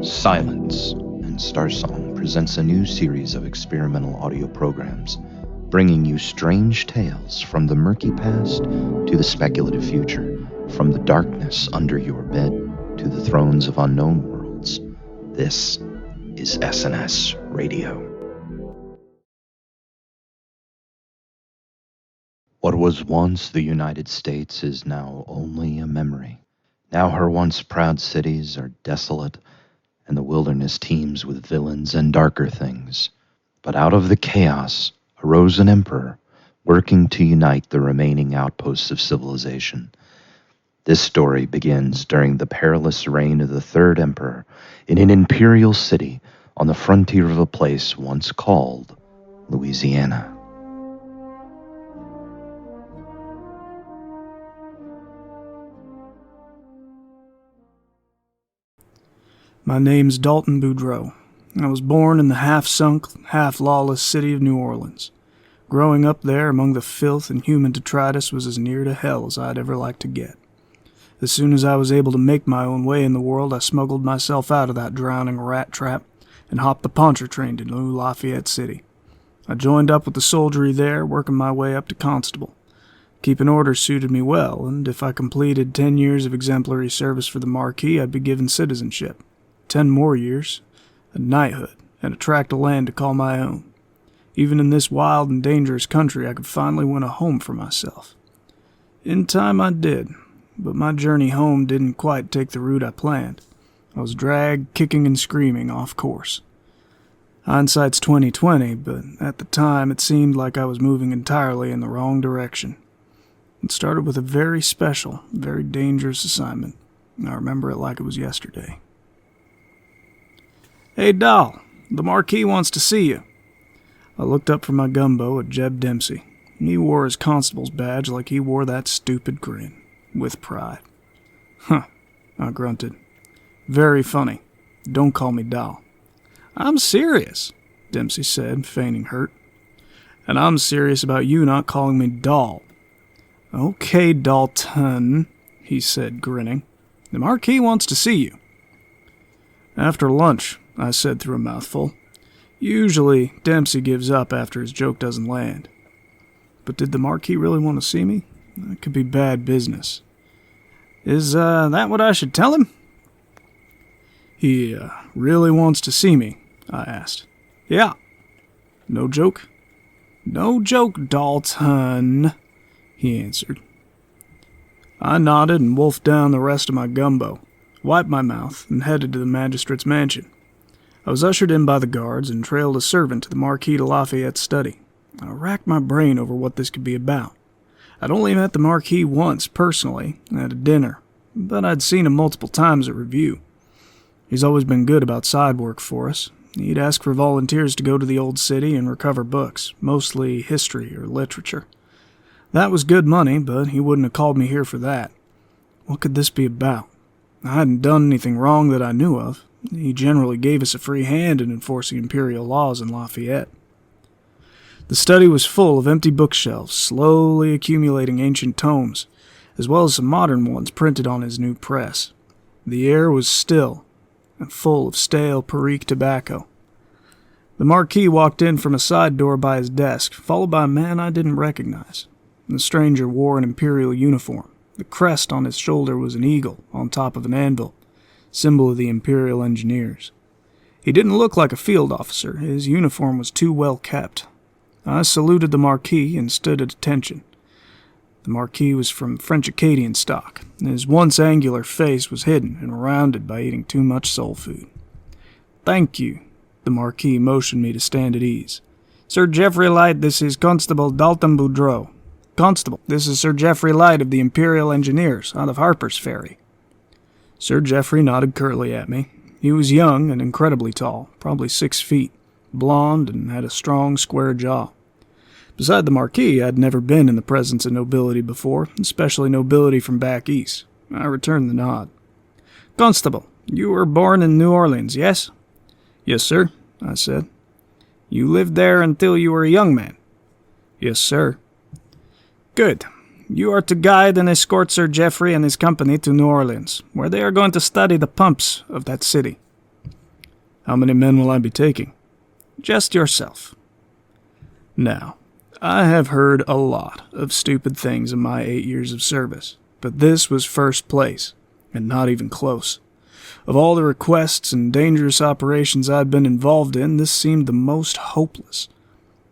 Silence and Starsong presents a new series of experimental audio programs, bringing you strange tales from the murky past to the speculative future, from the darkness under your bed to the thrones of unknown worlds. This is SNS Radio. What was once the United States is now only a memory. Now her once proud cities are desolate, and the wilderness teems with villains and darker things. But out of the chaos arose an emperor, working to unite the remaining outposts of civilization. This story begins during the perilous reign of the third emperor in an imperial city on the frontier of a place once called Louisiana. My name's Dalton Boudreaux. I was born in the half-sunk, half-lawless city of New Orleans. Growing up there among the filth and human detritus was as near to hell as I'd ever like to get. As soon as I was able to make my own way in the world, I smuggled myself out of that drowning rat trap and hopped the Pontchartrain to New Lafayette City. I joined up with the soldiery there, working my way up to Constable. Keeping order suited me well, and if I completed 10 years of exemplary service for the Marquis, I'd be given citizenship. 10 more years, a knighthood, and a tract of land to call my own. Even in this wild and dangerous country, I could finally win a home for myself. In time I did, but my journey home didn't quite take the route I planned. I was dragged, kicking and screaming, off course. Hindsight's 20/20, but at the time it seemed like I was moving entirely in the wrong direction. It started with a very special, very dangerous assignment. I remember it like it was yesterday. "Hey, Doll, the Marquis wants to see you." I looked up from my gumbo at Jeb Dempsey. He wore his constable's badge like he wore that stupid grin, with pride. "Huh," I grunted. "Very funny. Don't call me Doll." "I'm serious," Dempsey said, feigning hurt. "And I'm serious about you not calling me Doll." "Okay, Dalton," he said, grinning. "The Marquis wants to see you." "After lunch," I said through a mouthful. Usually, Dempsey gives up after his joke doesn't land. But did the Marquis really want to see me? That could be bad business. "Is that what I should tell him?" "He really wants to see me?" I asked. "Yeah." "No joke?" "No joke, Dalton," he answered. I nodded and wolfed down the rest of my gumbo, wiped my mouth, and headed to the magistrate's mansion. I was ushered in by the guards and trailed a servant to the Marquis de Lafayette's study. I racked my brain over what this could be about. I'd only met the Marquis once, personally, at a dinner, but I'd seen him multiple times at review. He's always been good about side work for us. He'd ask for volunteers to go to the old city and recover books, mostly history or literature. That was good money, but he wouldn't have called me here for that. What could this be about? I hadn't done anything wrong that I knew of. He generally gave us a free hand in enforcing imperial laws in Lafayette. The study was full of empty bookshelves, slowly accumulating ancient tomes, as well as some modern ones printed on his new press. The air was still and full of stale Perique tobacco. The Marquis walked in from a side door by his desk, followed by a man I didn't recognize. The stranger wore an imperial uniform. The crest on his shoulder was an eagle on top of an anvil, symbol of the Imperial Engineers. He didn't look like a field officer. His uniform was too well kept. I saluted the Marquis and stood at attention. The Marquis was from French-Acadian stock. His once angular face was hidden and rounded by eating too much soul food. "Thank you." The Marquis motioned me to stand at ease. "Sir Geoffrey Light, this is Constable Dalton Boudreaux. Constable, this is Sir Geoffrey Light of the Imperial Engineers, out of Harper's Ferry." Sir Geoffrey nodded curtly at me. He was young and incredibly tall, probably 6 feet, blond, and had a strong, square jaw. Beside the Marquis, I'd never been in the presence of nobility before, especially nobility from back east. I returned the nod. "Constable, you were born in New Orleans, yes?" "Yes, sir," I said. "You lived there until you were a young man?" "Yes, sir." "Good. You are to guide and escort Sir Geoffrey and his company to New Orleans, where they are going to study the pumps of that city. How many men will I be taking? Just yourself. Now, I have heard a lot of stupid things in my 8 years of service, but this was first place, and not even close. Of all the requests and dangerous operations I'd been involved in, this seemed the most hopeless.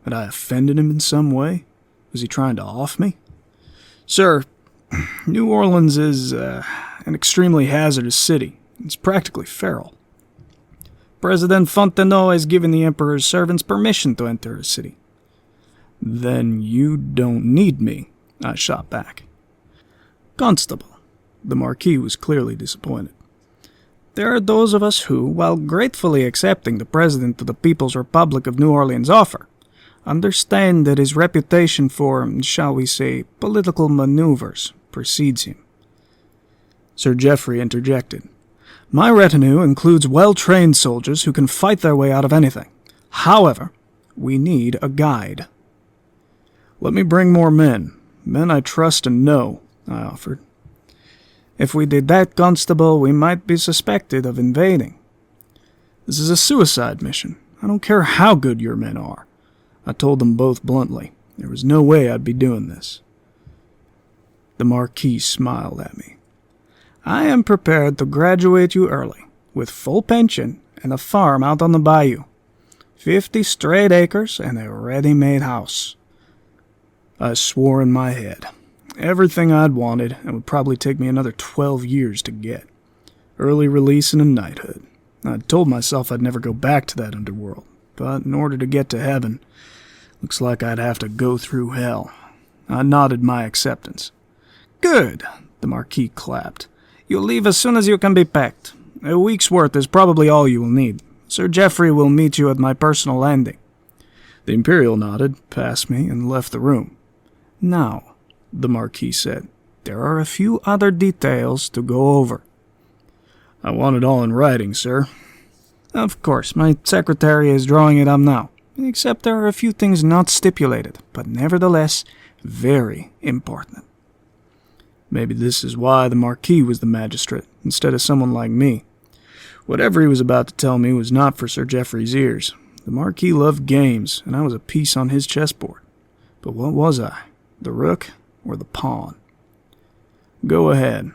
Had I offended him in some way? Was he trying to off me? Sir, New Orleans is an extremely hazardous city. It's practically feral. President Fontenot has given the Emperor's servants permission to enter his city. Then you don't need me, I shot back. Constable, the Marquis was clearly disappointed. There are those of us who, while gratefully accepting the President of the People's Republic of New Orleans' offer, understand that his reputation for, shall we say, political maneuvers precedes him. Sir Geoffrey interjected. My retinue includes well-trained soldiers who can fight their way out of anything. However, we need a guide. Let me bring more men I trust and know, I offered. If we did that, Constable, we might be suspected of invading. This is a suicide mission. I don't care how good your men are. I told them both bluntly. There was no way I'd be doing this. The Marquis smiled at me. I am prepared to graduate you early, with full pension and a farm out on the bayou. 50 straight acres and a ready-made house. I swore in my head. Everything I'd wanted, and would probably take me another 12 years to get. Early release and a knighthood. I'd told myself I'd never go back to that underworld, but in order to get to heaven, looks like I'd have to go through hell. I nodded my acceptance. Good, the Marquis clapped. You'll leave as soon as you can be packed. A week's worth is probably all you will need. Sir Geoffrey will meet you at my personal landing. The Imperial nodded, passed me, and left the room. Now, the Marquis said, there are a few other details to go over. I want it all in writing, sir. Of course, my secretary is drawing it up now, except there are a few things not stipulated, but nevertheless very important. Maybe this is why the Marquis was the magistrate, instead of someone like me. Whatever he was about to tell me was not for Sir Geoffrey's ears. The Marquis loved games, and I was a piece on his chessboard. But what was I? The rook or the pawn? Go ahead.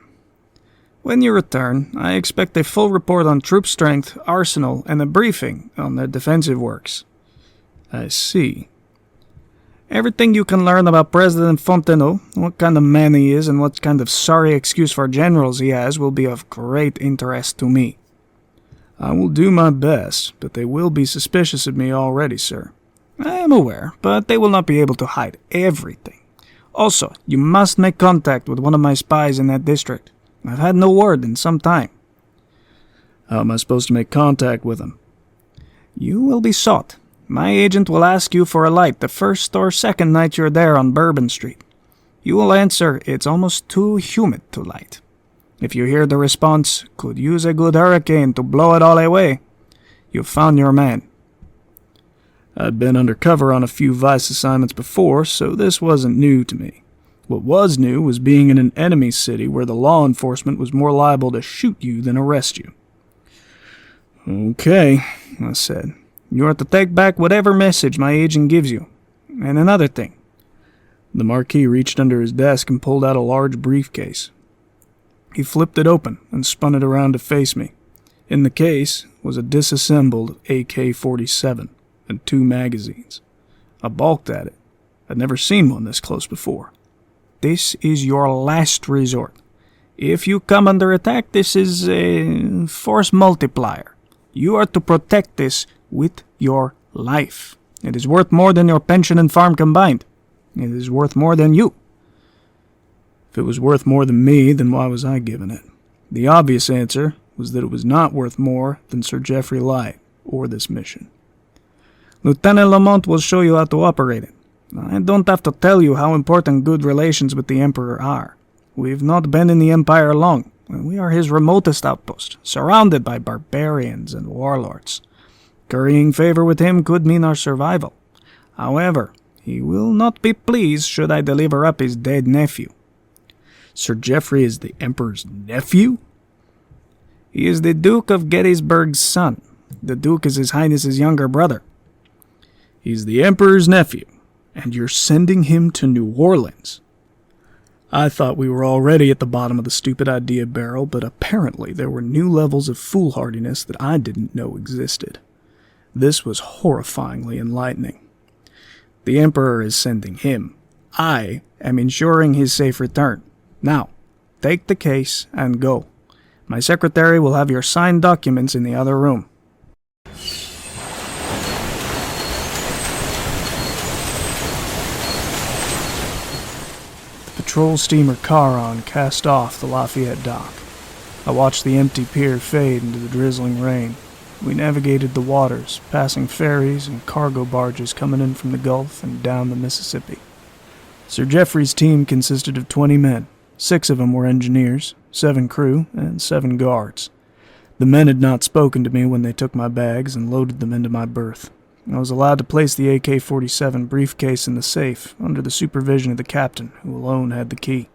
When you return, I expect a full report on troop strength, arsenal, and a briefing on their defensive works. I see. Everything you can learn about President Fontenot, what kind of man he is, and what kind of sorry excuse for generals he has will be of great interest to me. I will do my best, but they will be suspicious of me already, sir. I am aware, but they will not be able to hide everything. Also, you must make contact with one of my spies in that district. I've had no word in some time. How am I supposed to make contact with him? You will be sought. My agent will ask you for a light the first or second night you're there on Bourbon Street. You will answer, it's almost too humid to light. If you hear the response, could use a good hurricane to blow it all away, you've found your man. I'd been undercover on a few vice assignments before, so this wasn't new to me. What was new was being in an enemy city where the law enforcement was more liable to shoot you than arrest you. Okay, I said. You are to take back whatever message my agent gives you. And another thing. The Marquis reached under his desk and pulled out a large briefcase. He flipped it open and spun it around to face me. In the case was a disassembled AK-47 and 2 magazines. I balked at it. I'd never seen one this close before. This is your last resort. If you come under attack, this is a force multiplier. You are to protect this with your life. It is worth more than your pension and farm combined. It is worth more than you. If it was worth more than me, then why was I given it? The obvious answer was that it was not worth more than Sir Geoffrey Light or this mission. Lieutenant Lamont will show you how to operate it. I don't have to tell you how important good relations with the Emperor are. We've not been in the Empire long, and we are his remotest outpost, surrounded by barbarians and warlords. Currying favor with him could mean our survival. However, he will not be pleased should I deliver up his dead nephew. Sir Geoffrey is the Emperor's nephew? He is the Duke of Gettysburg's son. The Duke is His Highness's younger brother. He's the Emperor's nephew, and you're sending him to New Orleans. I thought we were already at the bottom of the stupid idea barrel, but apparently there were new levels of foolhardiness that I didn't know existed. This was horrifyingly enlightening. The Emperor is sending him. I am ensuring his safe return. Now, take the case and go. My secretary will have your signed documents in the other room. The patrol steamer Charon cast off the Lafayette dock. I watched the empty pier fade into the drizzling rain. We navigated the waters, passing ferries and cargo barges coming in from the Gulf and down the Mississippi. Sir Geoffrey's team consisted of 20 men. 6 of them were engineers, 7 crew, and 7 guards. The men had not spoken to me when they took my bags and loaded them into my berth. I was allowed to place the AK-47 briefcase in the safe under the supervision of the captain, who alone had the key.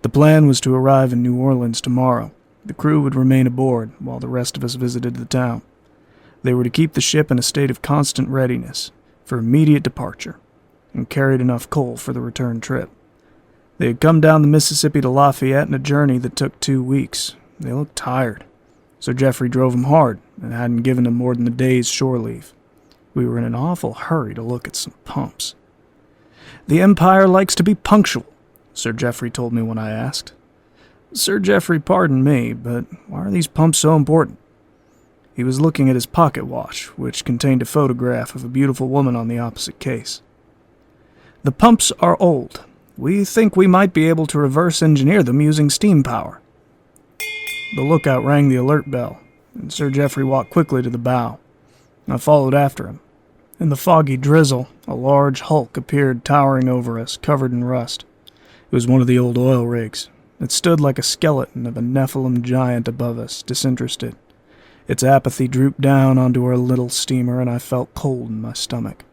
The plan was to arrive in New Orleans tomorrow. The crew would remain aboard while the rest of us visited the town. They were to keep the ship in a state of constant readiness for immediate departure and carried enough coal for the return trip. They had come down the Mississippi to Lafayette in a journey that took 2 weeks. They looked tired. Sir Geoffrey drove them hard and hadn't given them more than a day's shore leave. We were in an awful hurry to look at some pumps. "The Empire likes to be punctual," Sir Geoffrey told me when I asked. "Sir Geoffrey, pardon me, but why are these pumps so important?" He was looking at his pocket watch, which contained a photograph of a beautiful woman on the opposite case. "The pumps are old. We think we might be able to reverse engineer them using steam power." The lookout rang the alert bell, and Sir Geoffrey walked quickly to the bow. I followed after him. In the foggy drizzle, a large hulk appeared towering over us, covered in rust. It was one of the old oil rigs. It stood like a skeleton of a Nephilim giant above us, disinterested. Its apathy drooped down onto our little steamer, and I felt cold in my stomach.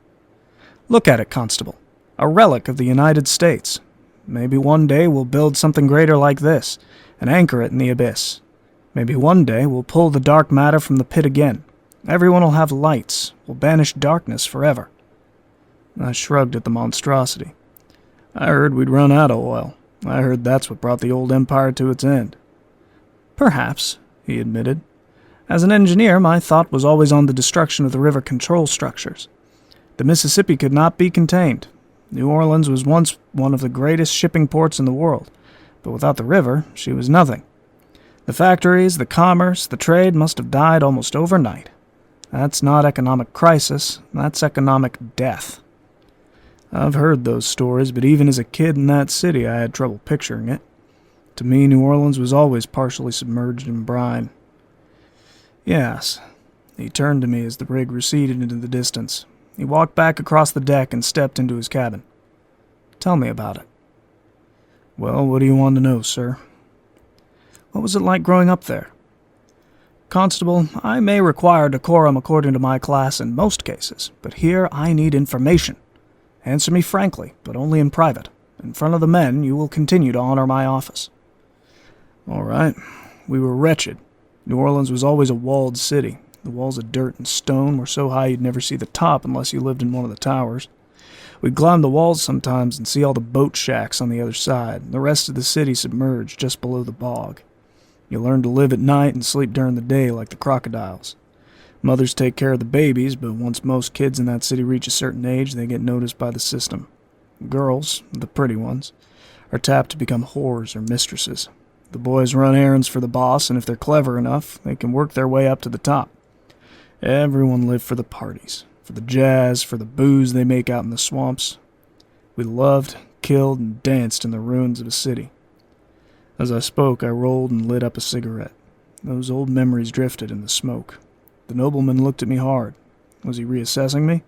"Look at it, Constable. A relic of the United States. Maybe one day we'll build something greater like this, and anchor it in the abyss. Maybe one day we'll pull the dark matter from the pit again. Everyone will have lights. We'll banish darkness forever." I shrugged at the monstrosity. I heard we'd run out of oil. I heard that's what brought the old empire to its end. "Perhaps," he admitted. "As an engineer, my thought was always on the destruction of the river control structures. The Mississippi could not be contained. New Orleans was once one of the greatest shipping ports in the world, but without the river, she was nothing. The factories, the commerce, the trade must have died almost overnight. That's not economic crisis, that's economic death." I've heard those stories, but even as a kid in that city, I had trouble picturing it. To me, New Orleans was always partially submerged in brine. "Yes." He turned to me as the rig receded into the distance. He walked back across the deck and stepped into his cabin. "Tell me about it." "Well, what do you want to know, sir?" "What was it like growing up there?" "Constable, I may require decorum according to my class in most cases, but here I need information. Answer me frankly, but only in private. In front of the men, you will continue to honor my office." "All right. We were wretched. New Orleans was always a walled city. The walls of dirt and stone were so high you'd never see the top unless you lived in one of the towers. We'd climb the walls sometimes and see all the boat shacks on the other side, and the rest of the city submerged just below the bog. You learn to live at night and sleep during the day like the crocodiles. Mothers take care of the babies, but once most kids in that city reach a certain age, they get noticed by the system. Girls, the pretty ones, are tapped to become whores or mistresses. The boys run errands for the boss, and if they're clever enough, they can work their way up to the top. Everyone lived for the parties, for the jazz, for the booze they make out in the swamps. We loved, killed, and danced in the ruins of a city." As I spoke, I rolled and lit up a cigarette. Those old memories drifted in the smoke. The nobleman looked at me hard. Was he reassessing me?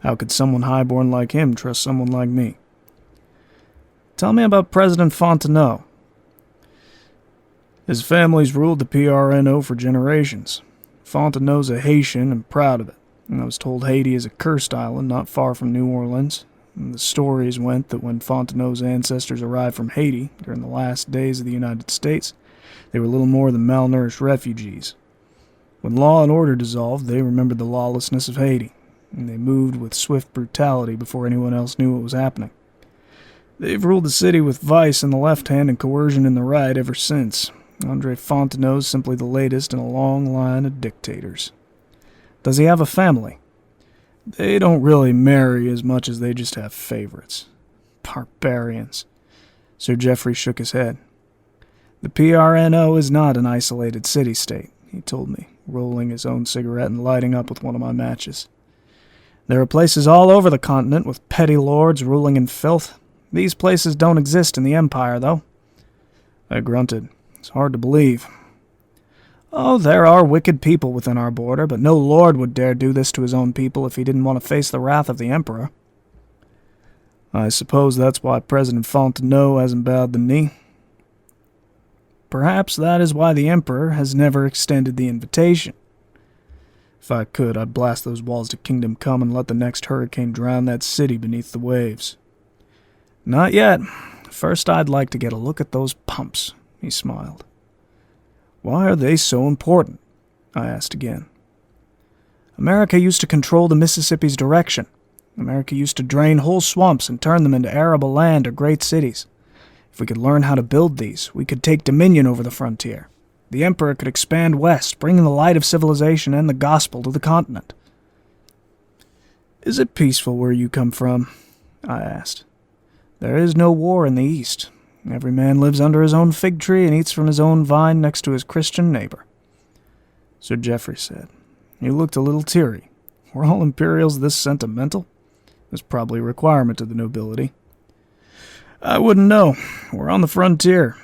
How could someone highborn like him trust someone like me? "Tell me about President Fontenot." "His family's ruled the PRNO for generations. Fontenot's a Haitian and proud of it. And I was told Haiti is a cursed island not far from New Orleans. And the stories went that when Fontenot's ancestors arrived from Haiti during the last days of the United States, they were little more than malnourished refugees. When law and order dissolved, they remembered the lawlessness of Haiti, and they moved with swift brutality before anyone else knew what was happening. They've ruled the city with vice in the left hand and coercion in the right ever since. Andre Fontenot's simply the latest in a long line of dictators. Does he have a family? They don't really marry as much as they just have favorites. Barbarians. Sir Geoffrey shook his head. The PRNO is not an isolated city-state, he told me, rolling his own cigarette and lighting up with one of my matches. There are places all over the continent with petty lords ruling in filth. These places don't exist in the Empire, though. I grunted. It's hard to believe. Oh, there are wicked people within our border, but no lord would dare do this to his own people if he didn't want to face the wrath of the Emperor. I suppose that's why President Fontenot hasn't bowed the knee. Perhaps that is why the Emperor has never extended the invitation. If I could, I'd blast those walls to Kingdom Come and let the next hurricane drown that city beneath the waves. Not yet. First, I'd like to get a look at those pumps, he smiled. Why are they so important? I asked again. America used to control the Mississippi's direction. America used to drain whole swamps and turn them into arable land or great cities. If we could learn how to build these, we could take dominion over the frontier. The Emperor could expand west, bringing the light of civilization and the gospel to the continent. Is it peaceful where you come from? I asked. There is no war in the East. Every man lives under his own fig tree and eats from his own vine next to his Christian neighbor. Sir Geoffrey said. He looked a little teary. Were all Imperials this sentimental? It was probably a requirement of the nobility. I wouldn't know. We're on the frontier.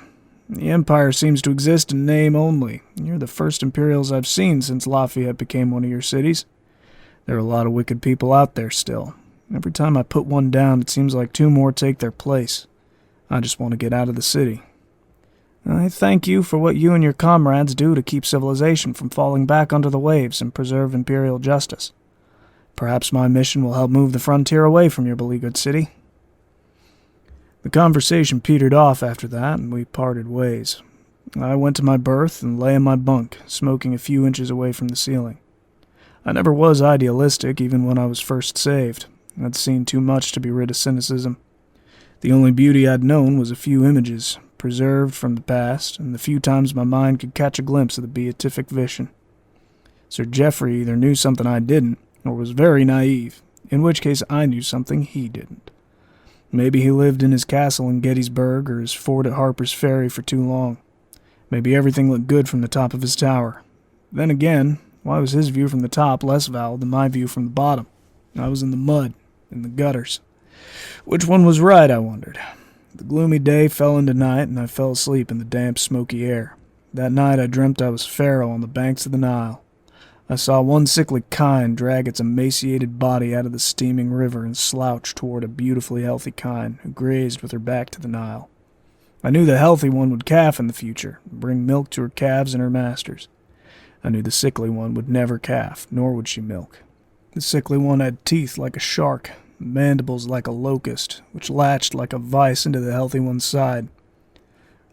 The Empire seems to exist in name only. You're the first Imperials I've seen since Lafayette became one of your cities. There are a lot of wicked people out there still. Every time I put one down, it seems like two more take their place. I just want to get out of the city. I thank you for what you and your comrades do to keep civilization from falling back under the waves and preserve imperial justice. Perhaps my mission will help move the frontier away from your beleaguered city. The conversation petered off after that, and we parted ways. I went to my berth and lay in my bunk, smoking a few inches away from the ceiling. I never was idealistic, even when I was first saved. I'd seen too much to be rid of cynicism. The only beauty I'd known was a few images, preserved from the past, and the few times my mind could catch a glimpse of the beatific vision. Sir Geoffrey either knew something I didn't, or was very naive, in which case I knew something he didn't. Maybe he lived in his castle in Gettysburg or his fort at Harper's Ferry for too long. Maybe everything looked good from the top of his tower. Then again, why was his view from the top less valid than my view from the bottom? I was in the mud, in the gutters. Which one was right, I wondered. The gloomy day fell into night, and I fell asleep in the damp, smoky air. That night I dreamt I was Pharaoh on the banks of the Nile. I saw one sickly kine drag its emaciated body out of the steaming river and slouch toward a beautifully healthy kine who grazed with her back to the Nile. I knew the healthy one would calf in the future, and bring milk to her calves and her masters. I knew the sickly one would never calf, nor would she milk. The sickly one had teeth like a shark, mandibles like a locust, which latched like a vice into the healthy one's side.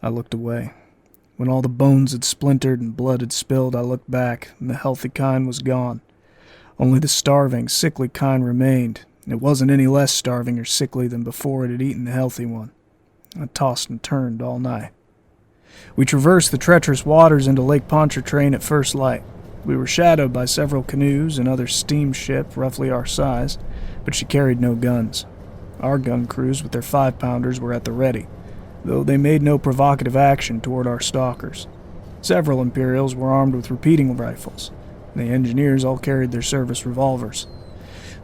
I looked away. When all the bones had splintered and blood had spilled, I looked back, and the healthy kine was gone. Only the starving, sickly kine remained. It wasn't any less starving or sickly than before it had eaten the healthy one. I tossed and turned all night. We traversed the treacherous waters into Lake Pontchartrain at first light. We were shadowed by several canoes and other steamship roughly our size, but she carried no guns. Our gun crews with their 5-pounders were at the ready, though they made no provocative action toward our stalkers. Several Imperials were armed with repeating rifles. The engineers all carried their service revolvers.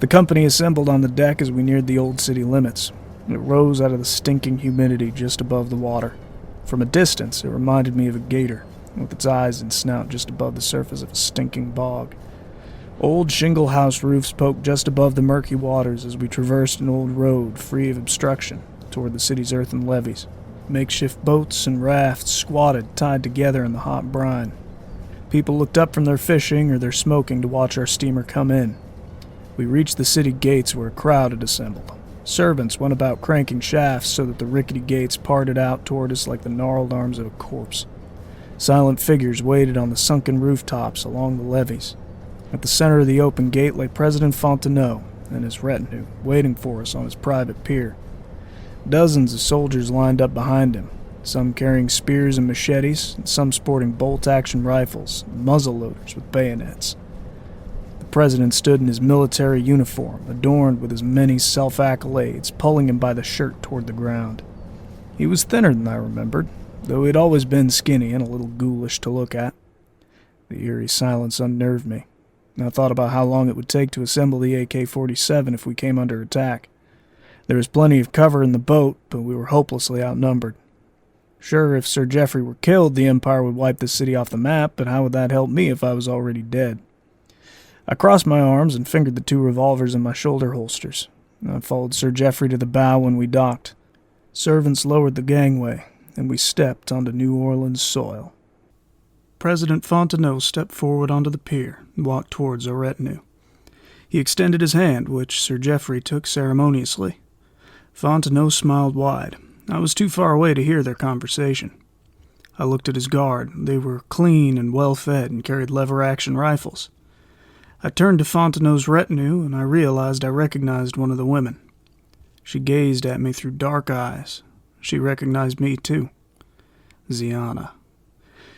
The company assembled on the deck as we neared the old city limits. It rose out of the stinking humidity just above the water. From a distance, it reminded me of a gator, with its eyes and snout just above the surface of a stinking bog. Old shingle house roofs poked just above the murky waters as we traversed an old road free of obstruction toward the city's earthen levees. Makeshift boats and rafts squatted, tied together in the hot brine. People looked up from their fishing or their smoking to watch our steamer come in. We reached the city gates where a crowd had assembled. Servants went about cranking shafts so that the rickety gates parted out toward us like the gnarled arms of a corpse. Silent figures waited on the sunken rooftops along the levees. At the center of the open gate lay President Fontenot and his retinue, waiting for us on his private pier. Dozens of soldiers lined up behind him, some carrying spears and machetes, and some sporting bolt-action rifles and muzzle-loaders with bayonets. The president stood in his military uniform, adorned with his many self-accolades, pulling him by the shirt toward the ground. He was thinner than I remembered, though he'd always been skinny and a little ghoulish to look at. The eerie silence unnerved me. I thought about how long it would take to assemble the AK-47 if we came under attack. There was plenty of cover in the boat, but we were hopelessly outnumbered. Sure, if Sir Geoffrey were killed, the Empire would wipe the city off the map, but how would that help me if I was already dead? I crossed my arms and fingered the 2 revolvers in my shoulder holsters. I followed Sir Geoffrey to the bow when we docked. Servants lowered the gangway, and we stepped onto New Orleans soil. President Fontenot stepped forward onto the pier and walked towards our retinue. He extended his hand, which Sir Geoffrey took ceremoniously. Fontenot smiled wide. I was too far away to hear their conversation. I looked at his guard. They were clean and well-fed and carried lever-action rifles. I turned to Fontenot's retinue, and I realized I recognized one of the women. She gazed at me through dark eyes. She recognized me, too. Ziana.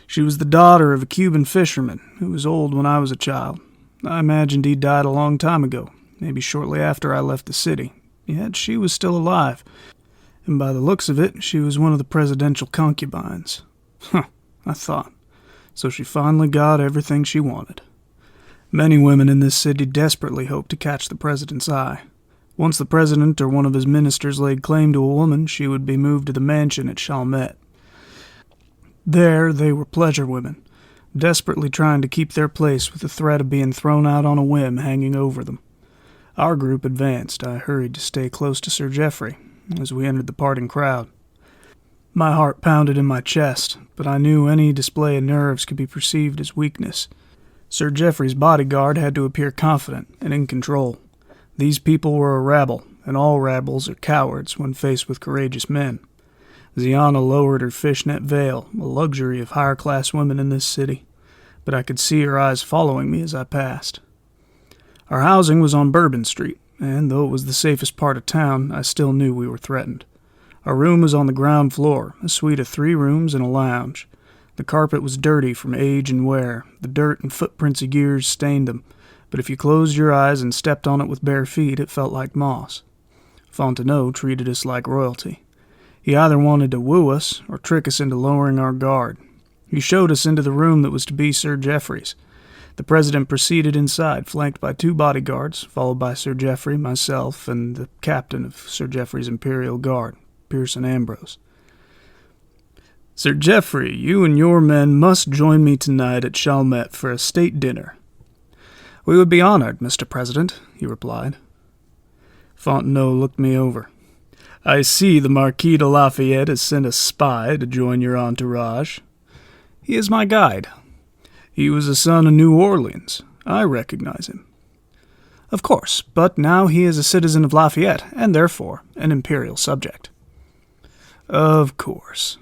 She was the daughter of a Cuban fisherman who was old when I was a child. I imagined he died a long time ago, maybe shortly after I left the city. Yet she was still alive, and by the looks of it, she was one of the presidential concubines. Huh, I thought. So she finally got everything she wanted. Many women in this city desperately hoped to catch the president's eye. Once the president or one of his ministers laid claim to a woman, she would be moved to the mansion at Chalmette. There, they were pleasure women, desperately trying to keep their place with the threat of being thrown out on a whim hanging over them. Our group advanced. I hurried to stay close to Sir Geoffrey as we entered the parting crowd. My heart pounded in my chest, but I knew any display of nerves could be perceived as weakness. Sir Geoffrey's bodyguard had to appear confident and in control. These people were a rabble, and all rabbles are cowards when faced with courageous men. Ziana lowered her fishnet veil, a luxury of higher-class women in this city, but I could see her eyes following me as I passed. Our housing was on Bourbon Street, and though it was the safest part of town, I still knew we were threatened. Our room was on the ground floor, a suite of 3 rooms and a lounge. The carpet was dirty from age and wear. The dirt and footprints of years stained them, but if you closed your eyes and stepped on it with bare feet, it felt like moss. Fontenot treated us like royalty. He either wanted to woo us or trick us into lowering our guard. He showed us into the room that was to be Sir Geoffrey's. The president proceeded inside, flanked by 2 bodyguards, followed by Sir Geoffrey, myself, and the captain of Sir Geoffrey's Imperial Guard, Pearson Ambrose. "Sir Geoffrey, you and your men must join me tonight at Chalmette for a state dinner." "We would be honored, Mr. President," he replied. Fontenot looked me over. "I see the Marquis de Lafayette has sent a spy to join your entourage." "He is my guide." "He was a son of New Orleans. I recognize him." "Of course, but now he is a citizen of Lafayette, and therefore an imperial subject." "Of course."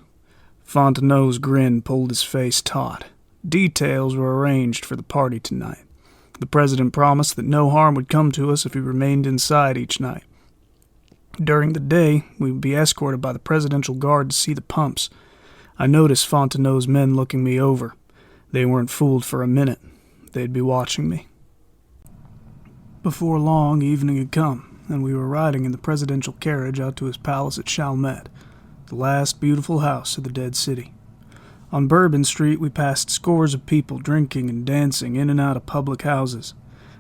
Fontenot's grin pulled his face taut. Details were arranged for the party tonight. The president promised that no harm would come to us if we remained inside each night. During the day, we would be escorted by the presidential guard to see the pumps. I noticed Fontenot's men looking me over. They weren't fooled for a minute. They'd be watching me. Before long, evening had come, and we were riding in the presidential carriage out to his palace at Chalmette, the last beautiful house of the dead city. On Bourbon Street, we passed scores of people drinking and dancing in and out of public houses.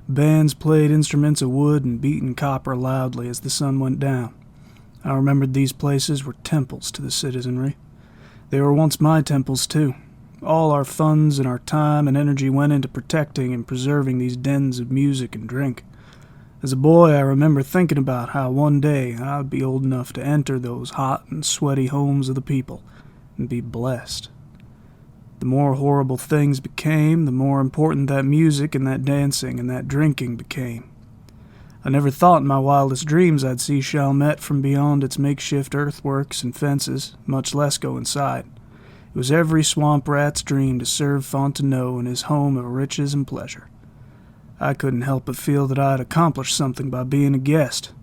Bands played instruments of wood and beaten copper loudly as the sun went down. I remembered these places were temples to the citizenry. They were once my temples, too. All our funds and our time and energy went into protecting and preserving these dens of music and drink. As a boy, I remember thinking about how one day I would be old enough to enter those hot and sweaty homes of the people and be blessed. The more horrible things became, the more important that music and that dancing and that drinking became. I never thought in my wildest dreams I'd see Chalmette from beyond its makeshift earthworks and fences, much less go inside. It was every swamp rat's dream to serve Fontenot in his home of riches and pleasure. I couldn't help but feel that I had accomplished something by being a guest.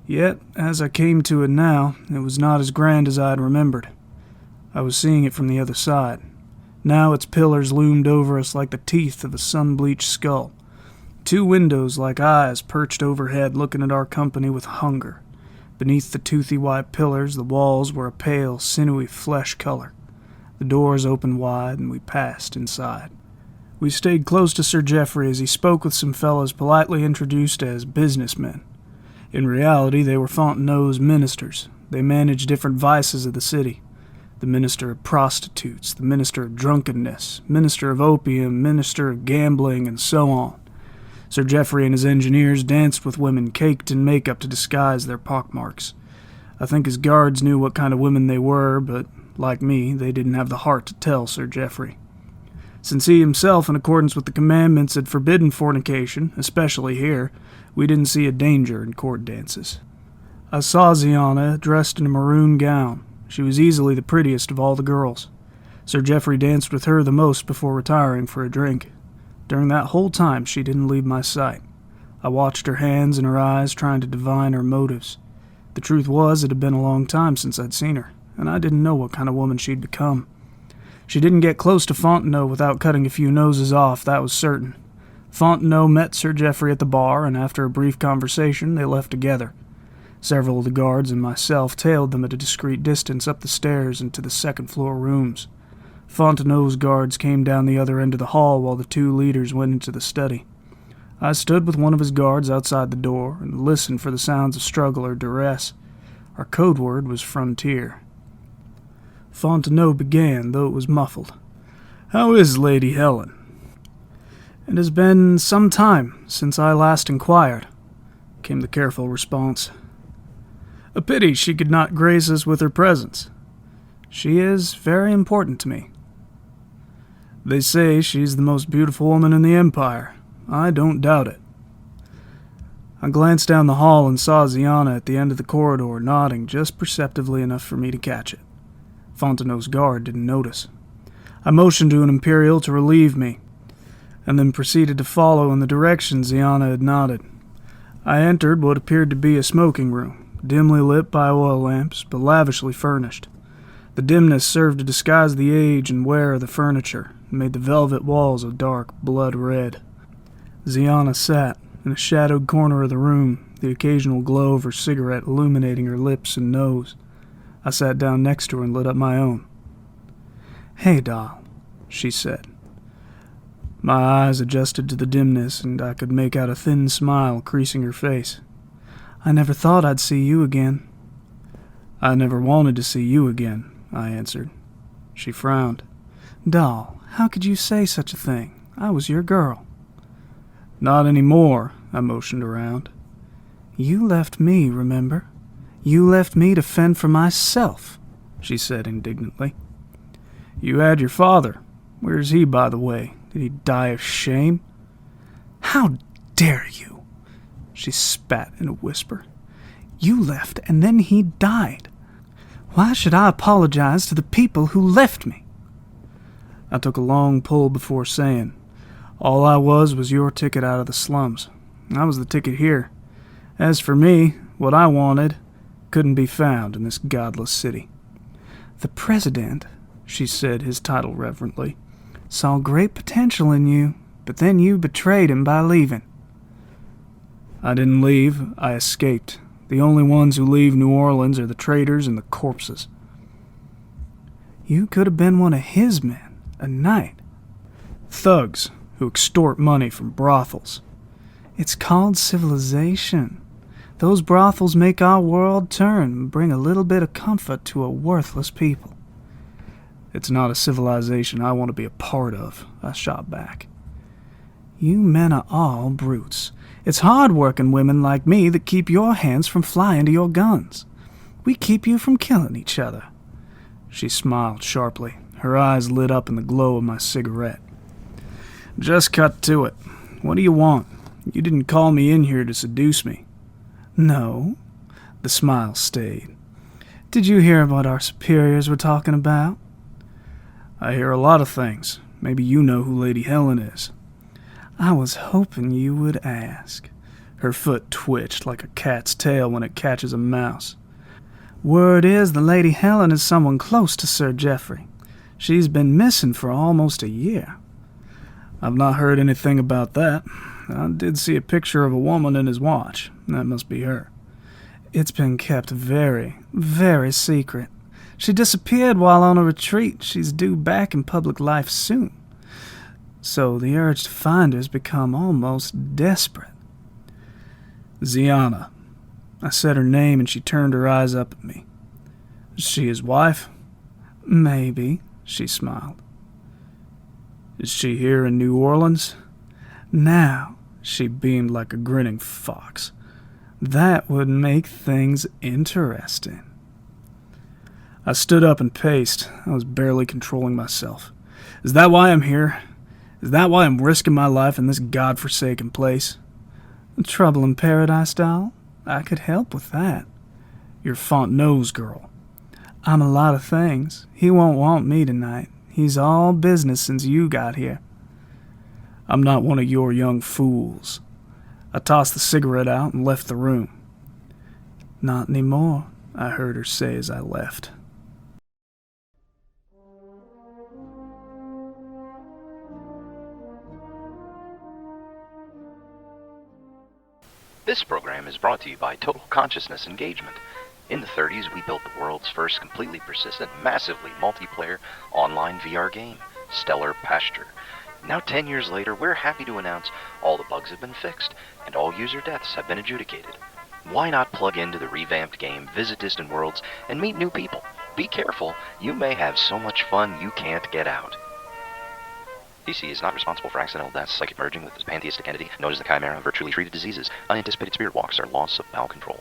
Yet, as I came to it now, it was not as grand as I had remembered. I was seeing it from the other side. Now its pillars loomed over us like the teeth of a sun-bleached skull. 2 windows like eyes perched overhead looking at our company with hunger. Beneath the toothy white pillars, the walls were a pale, sinewy flesh color. The doors opened wide, and we passed inside. We stayed close to Sir Geoffrey as he spoke with some fellows politely introduced as businessmen. In reality, they were Fontenot's ministers. They managed different vices of the city. The minister of prostitutes, the minister of drunkenness, minister of opium, minister of gambling, and so on. Sir Geoffrey and his engineers danced with women caked in makeup to disguise their pockmarks. I think his guards knew what kind of women they were, but, like me, they didn't have the heart to tell Sir Geoffrey. Since he himself, in accordance with the commandments, had forbidden fornication, especially here, we didn't see a danger in court dances. I saw Ziana dressed in a maroon gown. She was easily the prettiest of all the girls. Sir Geoffrey danced with her the most before retiring for a drink. During that whole time, she didn't leave my sight. I watched her hands and her eyes, trying to divine her motives. The truth was, it had been a long time since I'd seen her, and I didn't know what kind of woman she'd become. She didn't get close to Fontenot without cutting a few noses off, that was certain. Fontenot met Sir Geoffrey at the bar, and after a brief conversation, they left together. Several of the guards and myself tailed them at a discreet distance up the stairs into the second-floor rooms. Fontenot's guards came down the other end of the hall while the 2 leaders went into the study. I stood with one of his guards outside the door and listened for the sounds of struggle or duress. Our code word was frontier. Fontenot began, though it was muffled. "How is Lady Helen?" "It has been some time since I last inquired," came the careful response. "A pity she could not grace us with her presence. She is very important to me." "They say she's the most beautiful woman in the Empire. I don't doubt it." I glanced down the hall and saw Ziana at the end of the corridor nodding just perceptibly enough for me to catch it. Fontenot's guard didn't notice. I motioned to an Imperial to relieve me, and then proceeded to follow in the direction Ziana had nodded. I entered what appeared to be a smoking room, dimly lit by oil lamps, but lavishly furnished. The dimness served to disguise the age and wear of the furniture, and made the velvet walls a dark blood red. Ziana sat in a shadowed corner of the room, the occasional glow of her cigarette illuminating her lips and nose. I sat down next to her and lit up my own. "Hey, doll," she said. My eyes adjusted to the dimness, and I could make out a thin smile creasing her face. "I never thought I'd see you again." "I never wanted to see you again," I answered. She frowned. "Doll, how could you say such a thing? I was your girl." "Not anymore," I motioned around. "You left me, remember? You left me to fend for myself," she said indignantly. "You had your father. Where's he, by the way? Did he die of shame?" "How dare you?" She spat in a whisper. "You left, and then he died. Why should I apologize to the people who left me?" I took a long pull before saying, "All I was your ticket out of the slums. I was the ticket here. As for me, what I wanted couldn't be found in this godless city." "The President," she said his title reverently, "saw great potential in you, but then you betrayed him by leaving." "I didn't leave. I escaped. The only ones who leave New Orleans are the traitors and the corpses." "You could have been one of his men, a knight." "Thugs who extort money from brothels." "It's called civilization. Those brothels make our world turn and bring a little bit of comfort to a worthless people." "It's not a civilization I want to be a part of," I shot back. "You men are all brutes. It's hard-working women like me that keep your hands from flying to your guns. We keep you from killing each other." She smiled sharply. Her eyes lit up in the glow of my cigarette. "Just cut to it. What do you want? You didn't call me in here to seduce me." "No." The smile stayed. "Did you hear what our superiors were talking about?" "I hear a lot of things. Maybe you know who Lady Helen is." "I was hoping you would ask." Her foot twitched like a cat's tail when it catches a mouse. "Word is the Lady Helen is someone close to Sir Geoffrey. She's been missing for almost a year." "I've not heard anything about that. I did see a picture of a woman in his watch. That must be her." "It's been kept very, very secret. She disappeared while on a retreat. She's due back in public life soon. So the urge to find her's become almost desperate." "Ziana." I said her name and she turned her eyes up at me. "Is she his wife?" "Maybe," she smiled. "Is she here in New Orleans?" Now she beamed like a grinning fox. "That would make things interesting." I stood up and paced. I was barely controlling myself. "Is that why I'm here? Is that why I'm risking my life in this godforsaken place?" "Trouble in paradise, doll? I could help with that." "You're Fontenot's girl." "I'm a lot of things. He won't want me tonight. He's all business since you got here." "I'm not one of your young fools." I tossed the cigarette out and left the room. "Not anymore," I heard her say as I left. This program is brought to you by Total Consciousness Engagement. In the 30s, we built the world's first completely persistent, massively multiplayer online VR game, Stellar Pasture. Now 10 years later, we're happy to announce all the bugs have been fixed and all user deaths have been adjudicated. Why not plug into the revamped game, visit distant worlds, and meet new people? Be careful, you may have so much fun you can't get out. DC is not responsible for accidental deaths, psychic merging with the pantheistic entity known as the Chimera, virtually treated diseases, unanticipated spirit walks, or loss of bowel control.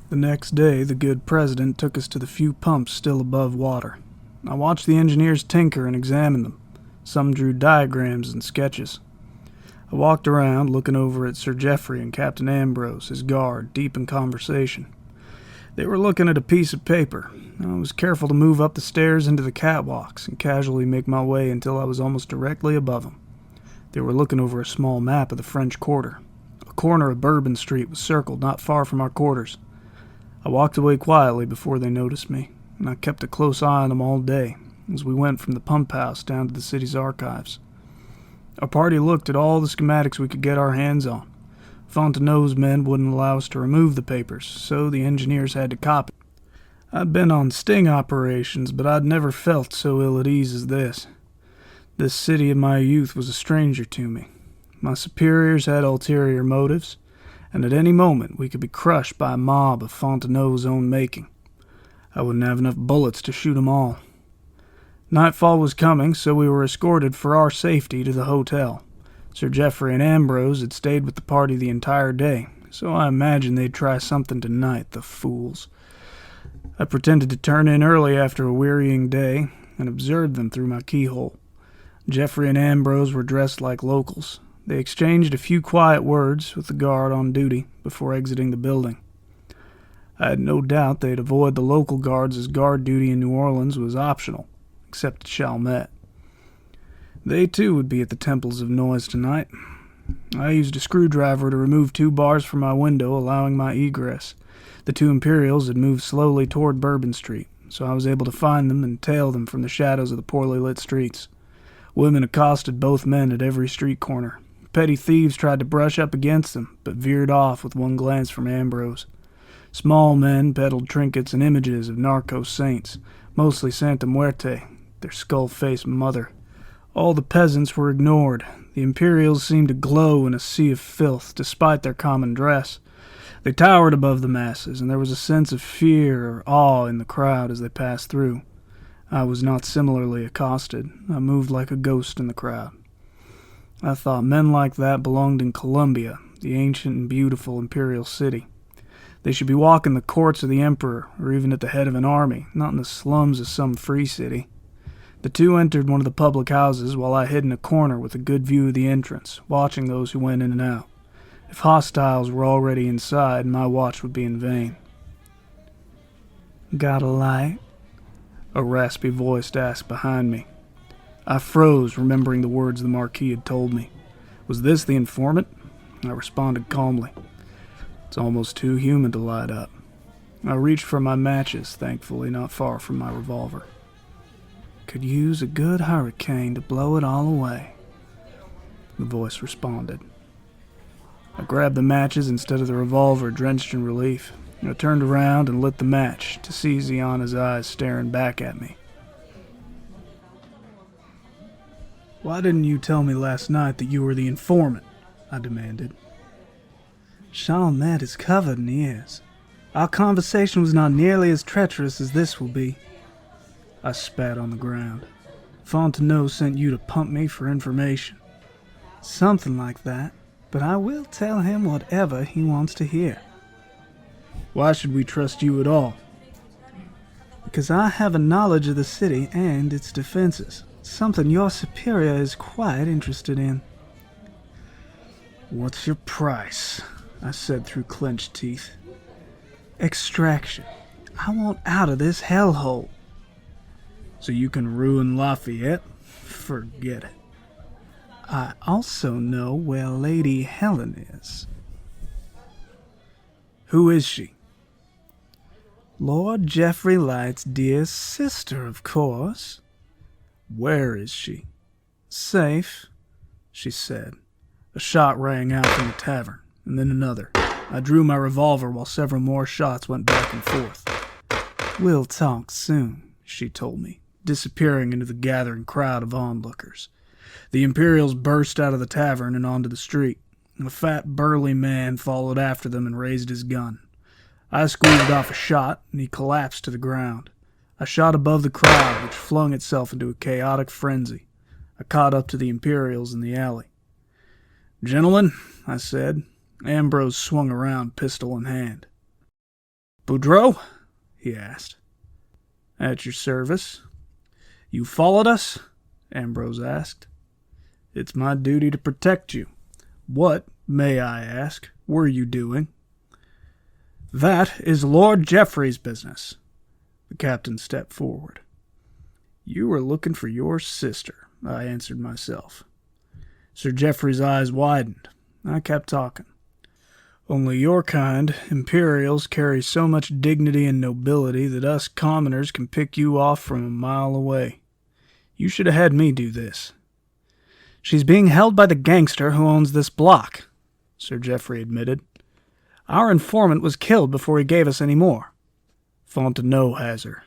The next day, the good president took us to the few pumps still above water. I watched the engineers tinker and examine them. Some drew diagrams and sketches. I walked around, looking over at Sir Geoffrey and Captain Ambrose, his guard, deep in conversation. They were looking at a piece of paper. I was careful to move up the stairs into the catwalks and casually make my way until I was almost directly above them. They were looking over a small map of the French Quarter. A corner of Bourbon Street was circled not far from our quarters. I walked away quietly before they noticed me, and I kept a close eye on them all day as we went from the pump house down to the city's archives. Our party looked at all the schematics we could get our hands on. Fontenot's men wouldn't allow us to remove the papers, so the engineers had to copy. I'd been on sting operations, but I'd never felt so ill at ease as this. This city of my youth was a stranger to me. My superiors had ulterior motives, and at any moment we could be crushed by a mob of Fontenot's own making. I wouldn't have enough bullets to shoot 'em all. Nightfall was coming, so we were escorted for our safety to the hotel. Sir Geoffrey and Ambrose had stayed with the party the entire day, so I imagined they'd try something tonight, the fools. I pretended to turn in early after a wearying day and observed them through my keyhole. Geoffrey and Ambrose were dressed like locals. They exchanged a few quiet words with the guard on duty before exiting the building. I had no doubt they'd avoid the local guards as guard duty in New Orleans was optional, except at Chalmette. They too would be at the Temples of Noise tonight. I used a screwdriver to remove 2 bars from my window, allowing my egress. The 2 Imperials had moved slowly toward Bourbon Street, so I was able to find them and tail them from the shadows of the poorly lit streets. Women accosted both men at every street corner. Petty thieves tried to brush up against them, but veered off with one glance from Ambrose. Small men peddled trinkets and images of narco saints, mostly Santa Muerte, their skull-faced mother. All the peasants were ignored. The Imperials seemed to glow in a sea of filth, despite their common dress. They towered above the masses, and there was a sense of fear or awe in the crowd as they passed through. I was not similarly accosted. I moved like a ghost in the crowd. I thought men like that belonged in Columbia, the ancient and beautiful imperial city. They should be walking the courts of the Emperor, or even at the head of an army, not in the slums of some free city. The two entered one of the public houses while I hid in a corner with a good view of the entrance, watching those who went in and out. If hostiles were already inside, my watch would be in vain. "Got a light?" a raspy voice asked behind me. I froze, remembering the words the Marquis had told me. Was this the informant? I responded calmly. It's almost too human to light up. I reached for my matches, thankfully not far from my revolver. "Could use a good hurricane to blow it all away," the voice responded. I grabbed the matches instead of the revolver, drenched in relief. I turned around and lit the match, to see Ziana's eyes staring back at me. "Why didn't you tell me last night that you were the informant?" I demanded. "Chalmette is covered in ears. Our conversation was not nearly as treacherous as this will be." I spat on the ground. "Fontenot sent you to pump me for information." "Something like that, but I will tell him whatever he wants to hear." "Why should we trust you at all?" "Because I have a knowledge of the city and its defenses, something your superior is quite interested in." "What's your price?" I said through clenched teeth. "Extraction. I want out of this hellhole." "So you can ruin Lafayette? Forget it." "I also know where Lady Helen is." "Who is she?" "Lord Geoffrey Light's dear sister, of course." "Where is she?" "Safe," she said. A shot rang out from the tavern, and then another. I drew my revolver while several more shots went back and forth. "We'll talk soon," she told me, disappearing into the gathering crowd of onlookers. The Imperials burst out of the tavern and onto the street. A fat, burly man followed after them and raised his gun. I squeezed off a shot, and he collapsed to the ground. I shot above the crowd, which flung itself into a chaotic frenzy. I caught up to the Imperials in the alley. "Gentlemen," I said. Ambrose swung around, pistol in hand. "Boudreaux?" he asked. "At your service." "You followed us?" Ambrose asked. "It's my duty to protect you. What, may I ask, were you doing?" "That is Lord Geoffrey's business." The captain stepped forward. "You were looking for your sister," I answered myself. Sir Geoffrey's eyes widened. I kept talking. "Only your kind, Imperials, carry so much dignity and nobility that us commoners can pick you off from a mile away. You should have had me do this." "She's being held by the gangster who owns this block," Sir Geoffrey admitted. "Our informant was killed before he gave us any more." "Fontenot has her."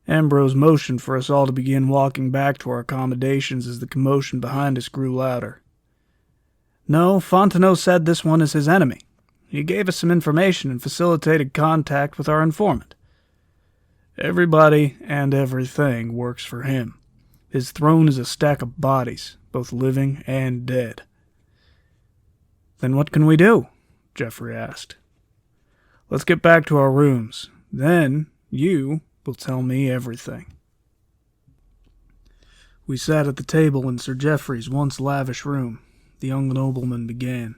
Ambrose motioned for us all to begin walking back to our accommodations as the commotion behind us grew louder. "No, Fontenot said this one is his enemy. He gave us some information and facilitated contact with our informant." "Everybody and everything works for him. His throne is a stack of bodies, both living and dead." "Then what can we do?" Geoffrey asked. "Let's get back to our rooms. Then you will tell me everything." We sat at the table in Sir Geoffrey's once lavish room. The young nobleman began.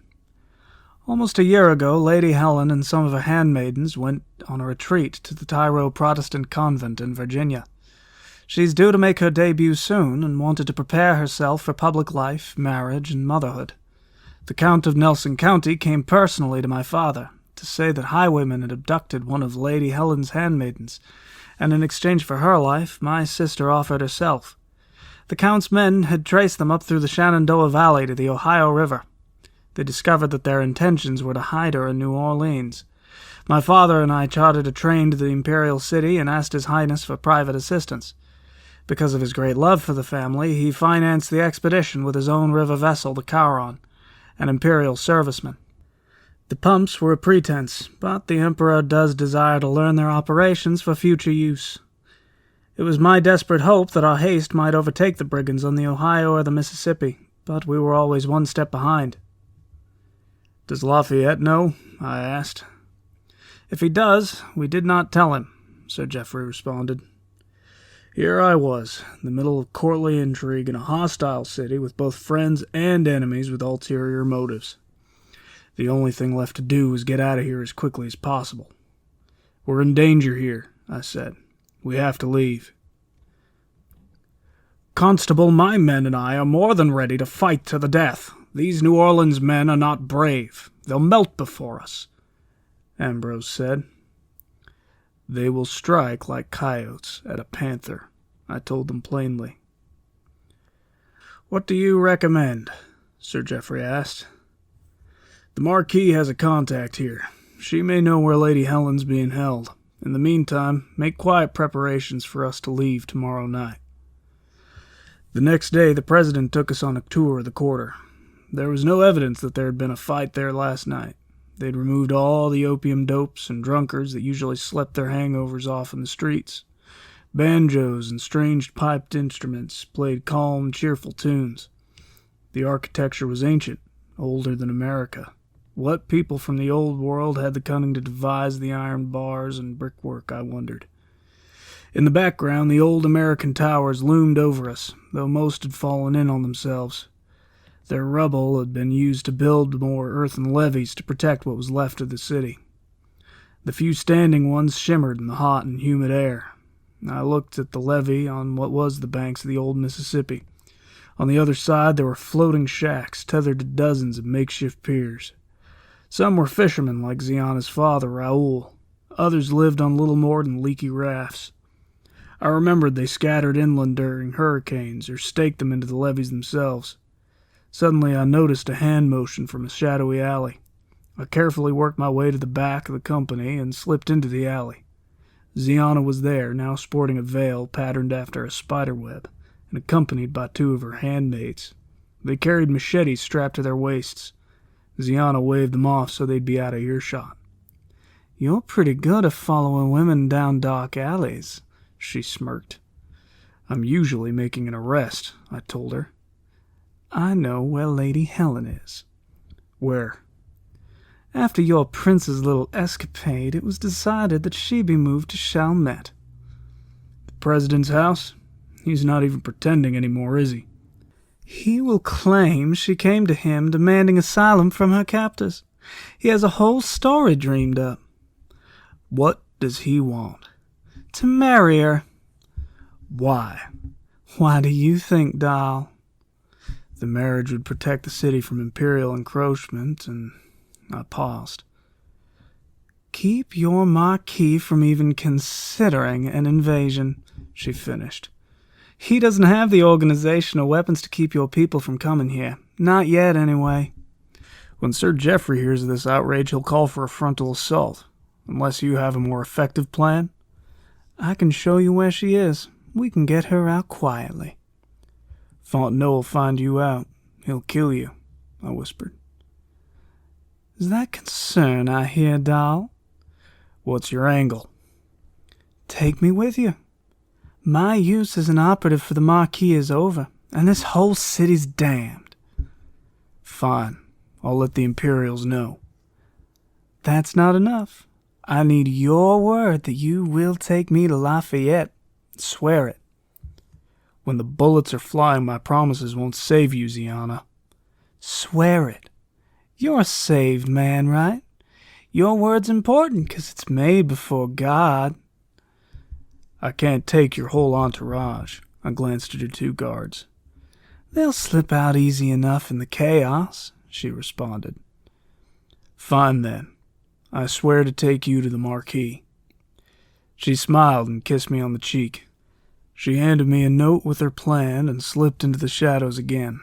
"Almost a year ago, Lady Helen and some of her handmaidens went on a retreat to the Tyro Protestant convent in Virginia. She's due to make her debut soon and wanted to prepare herself for public life, marriage, and motherhood. The Count of Nelson County came personally to my father to say that highwaymen had abducted one of Lady Helen's handmaidens, and in exchange for her life, my sister offered herself. The Count's men had traced them up through the Shenandoah Valley to the Ohio River. They discovered that their intentions were to hide her in New Orleans. My father and I chartered a train to the Imperial City and asked His Highness for private assistance. Because of his great love for the family, he financed the expedition with his own river vessel, the Charon, an Imperial serviceman. The pumps were a pretense, but the Emperor does desire to learn their operations for future use. It was my desperate hope that our haste might overtake the brigands on the Ohio or the Mississippi, but we were always one step behind." "Does Lafayette know?" I asked. If he does, we did not tell him, Sir Geoffrey responded. Here I was, in the middle of courtly intrigue in a hostile city with both friends and enemies with ulterior motives. The only thing left to do was get out of here as quickly as possible. We're in danger here, I said. We have to leave. Constable, my men and I are more than ready to fight to the death. These New Orleans men are not brave. They'll melt before us, Ambrose said. They will strike like coyotes at a panther, I told them plainly. What do you recommend? Sir Geoffrey asked. The Marquis has a contact here. She may know where Lady Helen's being held. In the meantime, make quiet preparations for us to leave tomorrow night. The next day, the President took us on a tour of the quarter. There was no evidence that there had been a fight there last night. They'd removed all the opium dopes and drunkards that usually slept their hangovers off in the streets. Banjos and strange piped instruments played calm, cheerful tunes. The architecture was ancient, older than America. What people from the old world had the cunning to devise the iron bars and brickwork, I wondered. In the background, the old American towers loomed over us, though most had fallen in on themselves. Their rubble had been used to build more earthen levees to protect what was left of the city. The few standing ones shimmered in the hot and humid air. I looked at the levee on what was the banks of the old Mississippi. On the other side there were floating shacks tethered to dozens of makeshift piers. Some were fishermen like Ziana's father, Raoul. Others lived on little more than leaky rafts. I remembered they scattered inland during hurricanes or staked them into the levees themselves. Suddenly I noticed a hand motion from a shadowy alley. I carefully worked my way to the back of the company and slipped into the alley. Ziana was there, now sporting a veil patterned after a spider web, and accompanied by two of her handmaids. They carried machetes strapped to their waists. Ziana waved them off so they'd be out of earshot. "You're pretty good at following women down dark alleys," she smirked. "I'm usually making an arrest," I told her. "I know where Lady Helen is." "Where?" "After your prince's little escapade, it was decided that she be moved to Chalmette." "The President's house? He's not even pretending anymore, is he?" "He will claim she came to him demanding asylum from her captors. He has a whole story dreamed up." "What does he want?" "To marry her." "Why?" "Why do you think, doll?" "The marriage would protect the city from imperial encroachment," and I paused. "Keep your Marquis from even considering an invasion," she finished. "He doesn't have the organization or weapons to keep your people from coming here. Not yet, anyway. When Sir Geoffrey hears of this outrage, he'll call for a frontal assault. Unless you have a more effective plan?" "I can show you where she is. We can get her out quietly." "Fontenot will find you out. He'll kill you," I whispered. "Is that concern I hear, doll?" "What's your angle?" "Take me with you. My use as an operative for the Marquis is over, and this whole city's damned." "Fine. I'll let the Imperials know." "That's not enough. I need your word that you will take me to Lafayette. Swear it." "When the bullets are flying, my promises won't save you, Ziana." "Swear it. You're a saved man, right? Your word's important, 'cause it's made before God." "I can't take your whole entourage." I glanced at her two guards. "They'll slip out easy enough in the chaos," she responded. "Fine, then. I swear to take you to the Marquis." She smiled and kissed me on the cheek. She handed me a note with her plan and slipped into the shadows again.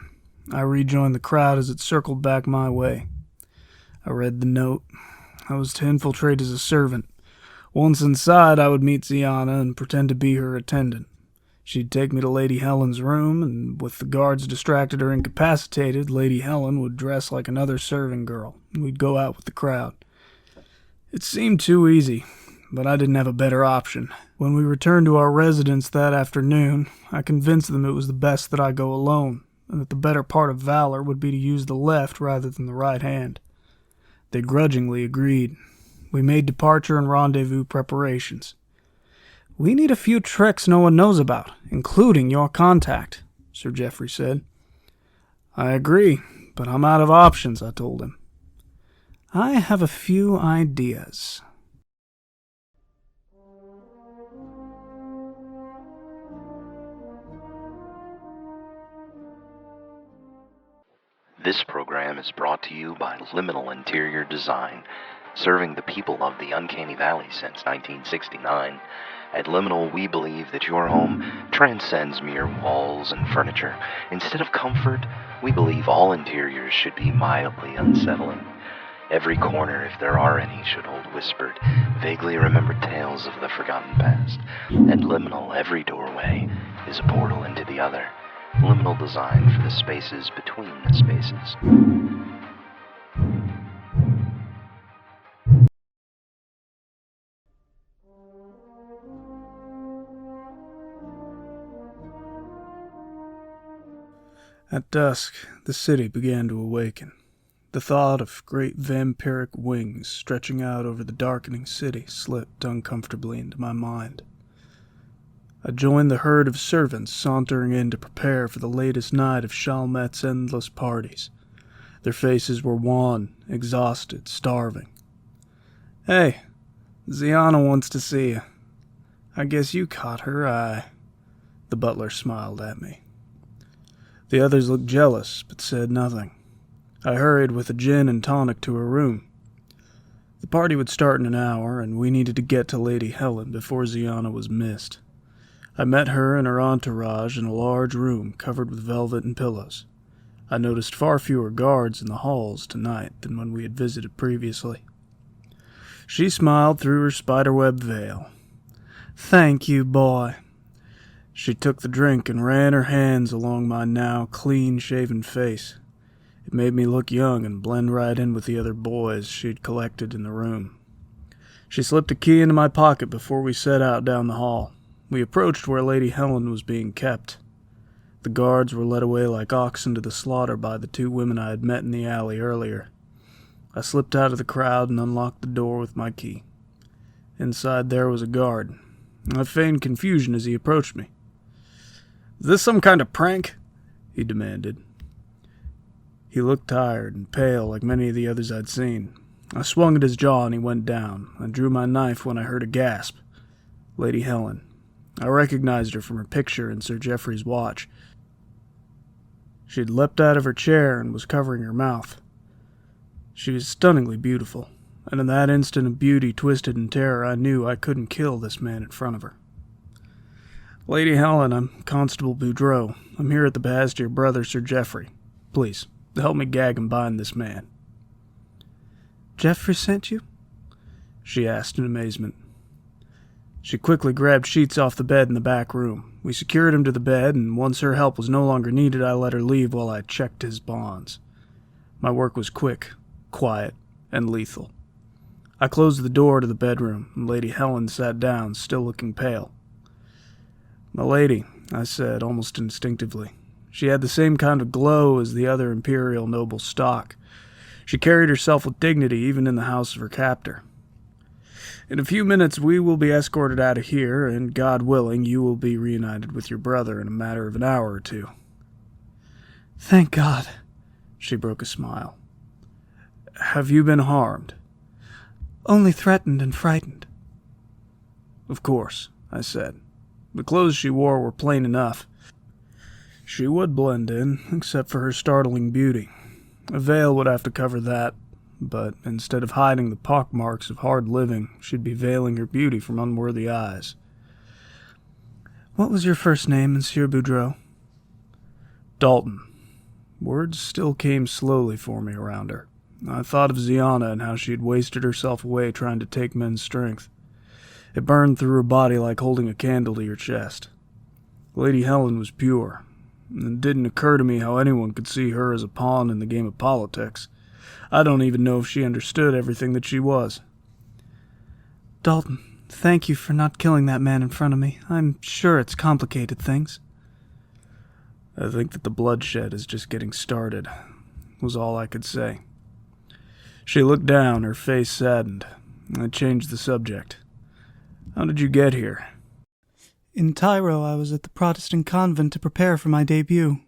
I rejoined the crowd as it circled back my way. I read the note. I was to infiltrate as a servant. Once inside, I would meet Ziana and pretend to be her attendant. She'd take me to Lady Helen's room, and with the guards distracted or incapacitated, Lady Helen would dress like another serving girl, and we'd go out with the crowd. It seemed too easy, but I didn't have a better option. When we returned to our residence that afternoon, I convinced them it was the best that I go alone, and that the better part of valor would be to use the left rather than the right hand. They grudgingly agreed. We made departure and rendezvous preparations. We need a few tricks no one knows about, including your contact, Sir Geoffrey said. I agree, but I'm out of options, I told him. I have a few ideas. This program is brought to you by Liminal Interior Design, serving the people of the Uncanny Valley since 1969. At Liminal, we believe that your home transcends mere walls and furniture. Instead of comfort, we believe all interiors should be mildly unsettling. Every corner, if there are any, should hold whispered, vaguely remembered tales of the forgotten past. At Liminal, every doorway is a portal into the other. Liminal design for the spaces between the spaces. At dusk, the city began to awaken. The thought of great vampiric wings stretching out over the darkening city slipped uncomfortably into my mind. I joined the herd of servants sauntering in to prepare for the latest night of Chalmette's endless parties. Their faces were wan, exhausted, starving. Hey, Ziana wants to see you. I guess you caught her eye. The butler smiled at me. The others looked jealous, but said nothing. I hurried with a gin and tonic to her room. The party would start in an hour, and we needed to get to Lady Helen before Ziana was missed. I met her and her entourage in a large room covered with velvet and pillows. I noticed far fewer guards in the halls tonight than when we had visited previously. She smiled through her spiderweb veil. Thank you, boy. She took the drink and ran her hands along my now clean-shaven face. It made me look young and blend right in with the other boys she'd collected in the room. She slipped a key into my pocket before we set out down the hall. We approached where Lady Helen was being kept. The guards were led away like oxen to the slaughter by the two women I had met in the alley earlier. I slipped out of the crowd and unlocked the door with my key. Inside there was a guard. I feigned confusion as he approached me. Is this some kind of prank? He demanded. He looked tired and pale like many of the others I'd seen. I swung at his jaw and he went down. I drew my knife when I heard a gasp. Lady Helen. I recognized her from her picture in Sir Geoffrey's watch. She had leapt out of her chair and was covering her mouth. She was stunningly beautiful, and in that instant of beauty twisted in terror, I knew I couldn't kill this man in front of her. Lady Helen, I'm Constable Boudreaux. I'm here at the behest of your brother, Sir Geoffrey. Please, help me gag and bind this man. Geoffrey sent you? She asked in amazement. She quickly grabbed sheets off the bed in the back room. We secured him to the bed, and once her help was no longer needed, I let her leave while I checked his bonds. My work was quick, quiet, and lethal. I closed the door to the bedroom, and Lady Helen sat down, still looking pale. "My lady," I said, almost instinctively. She had the same kind of glow as the other imperial noble stock. She carried herself with dignity even in the house of her captor. "In a few minutes we will be escorted out of here, and God willing, you will be reunited with your brother in a matter of an hour or two." "Thank God," she broke a smile. "Have you been harmed?" "Only threatened and frightened." "Of course," I said. The clothes she wore were plain enough. She would blend in, except for her startling beauty. A veil would have to cover that, but instead of hiding the pockmarks of hard living, she'd be veiling her beauty from unworthy eyes. "What was your first name, Monsieur Boudreaux?" "Dalton." Words still came slowly for me around her. I thought of Ziana and how she had wasted herself away trying to take men's strength. It burned through her body like holding a candle to your chest. Lady Helen was pure, and it didn't occur to me how anyone could see her as a pawn in the game of politics. I don't even know if she understood everything that she was. "Dalton, thank you for not killing that man in front of me. I'm sure it's complicated things." "I think that the bloodshed is just getting started," was all I could say. She looked down, her face saddened. I changed the subject. How did you get here? In Tyro, I was at the Protestant convent to prepare for my debut.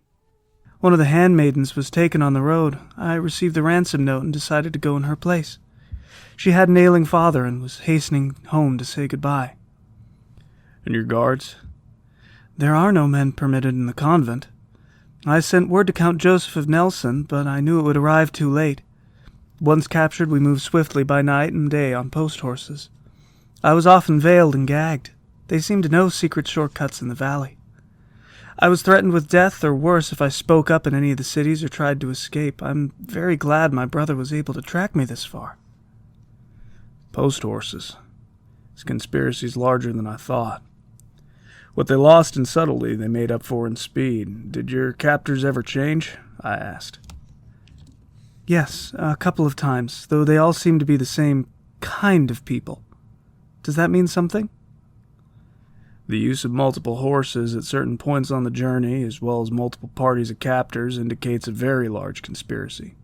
One of the handmaidens was taken on the road. I received the ransom note and decided to go in her place. She had an ailing father and was hastening home to say goodbye. And your guards? There are no men permitted in the convent. I sent word to Count Joseph of Nelson, but I knew it would arrive too late. Once captured, we moved swiftly by night and day on post horses. I was often veiled and gagged. They seemed to know secret shortcuts in the valley. I was threatened with death or worse if I spoke up in any of the cities or tried to escape. I'm very glad my brother was able to track me this far. Post horses. This conspiracy's larger than I thought. What they lost in subtlety, they made up for in speed. Did your captors ever change? I asked. Yes, a couple of times, though they all seem to be the same kind of people. Does that mean something? The use of multiple horses at certain points on the journey, as well as multiple parties of captors, indicates a very large conspiracy.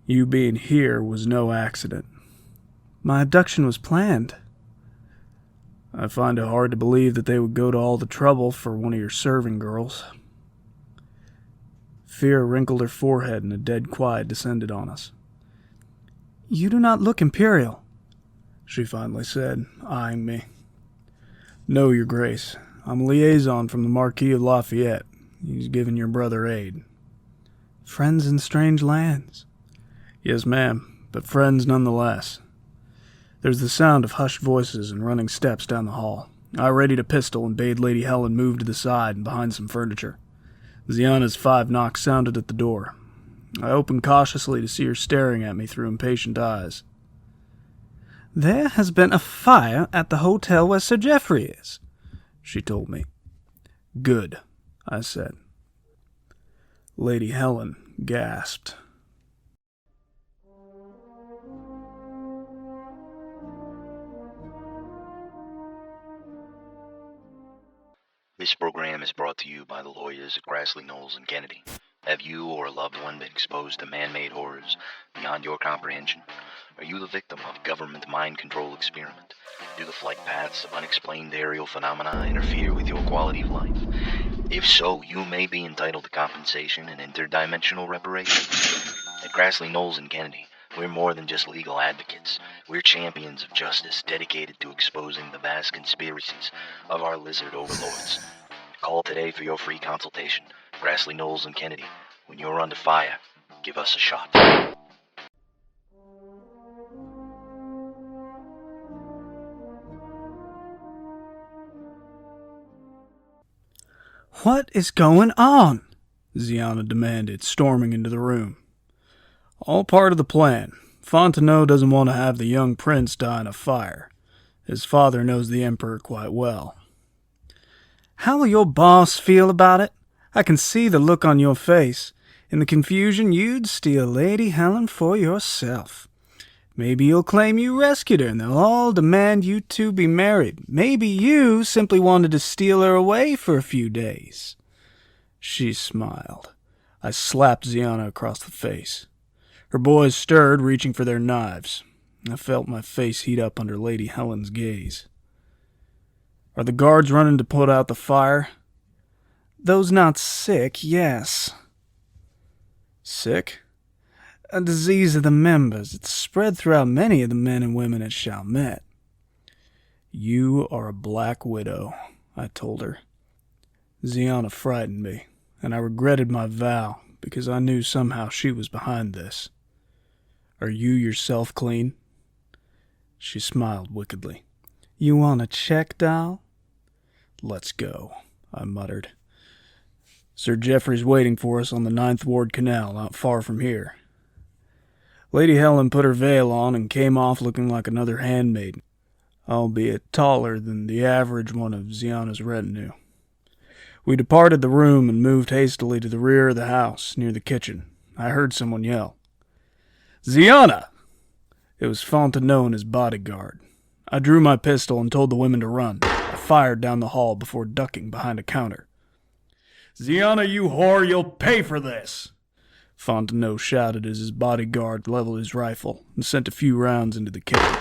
You being here was no accident. My abduction was planned. I find it hard to believe that they would go to all the trouble for one of your serving girls. Fear wrinkled her forehead and a dead quiet descended on us. You do not look imperial, she finally said, eyeing me. No, your grace. I'm a liaison from the Marquis of Lafayette. He's giving your brother aid. Friends in strange lands. Yes, ma'am, but friends nonetheless. There's the sound of hushed voices and running steps down the hall. I readied a pistol and bade Lady Helen move to the side and behind some furniture. Ziana's 5 knocks sounded at the door. I opened cautiously to see her staring at me through impatient eyes. There has been a fire at the hotel where Sir Geoffrey is, she told me. Good, I said. Lady Helen gasped. This program is brought to you by the lawyers at Grassley, Knowles & Kennedy. Have you or a loved one been exposed to man-made horrors beyond your comprehension? Are you the victim of government mind control experiment? Do the flight paths of unexplained aerial phenomena interfere with your quality of life? If so, you may be entitled to compensation and interdimensional reparation. At Grassley, Knowles & Kennedy, we're more than just legal advocates. We're champions of justice dedicated to exposing the vast conspiracies of our lizard overlords. Call today for your free consultation. Grassley, Knowles & Kennedy. When you're under fire, give us a shot. What is going on? Ziana demanded, storming into the room. All part of the plan. Fontenot doesn't want to have the young prince die in a fire. His father knows the emperor quite well. How will your boss feel about it? I can see the look on your face. In the confusion, you'd steal Lady Helen for yourself. Maybe you'll claim you rescued her and they'll all demand you two be married. Maybe you simply wanted to steal her away for a few days. She smiled. I slapped Ziana across the face. Her boys stirred, reaching for their knives. I felt my face heat up under Lady Helen's gaze. Are the guards running to put out the fire? Those not sick, yes. Sick? A disease of the members. It's spread throughout many of the men and women at Chalmette. You are a black widow, I told her. Ziana frightened me, and I regretted my vow because I knew somehow she was behind this. Are you yourself clean? She smiled wickedly. You want a check, doll? Let's go, I muttered. Sir Geoffrey's waiting for us on the 9th Ward Canal, not far from here. Lady Helen put her veil on and came off looking like another handmaiden, albeit taller than the average one of Ziana's retinue. We departed the room and moved hastily to the rear of the house, near the kitchen. I heard someone yell, "Ziana!" It was Fontenot and his bodyguard. I drew my pistol and told the women to run. I fired down the hall before ducking behind a counter. "Ziana, you whore, you'll pay for this!" Fontenot shouted as his bodyguard leveled his rifle and sent a few rounds into the kitchen.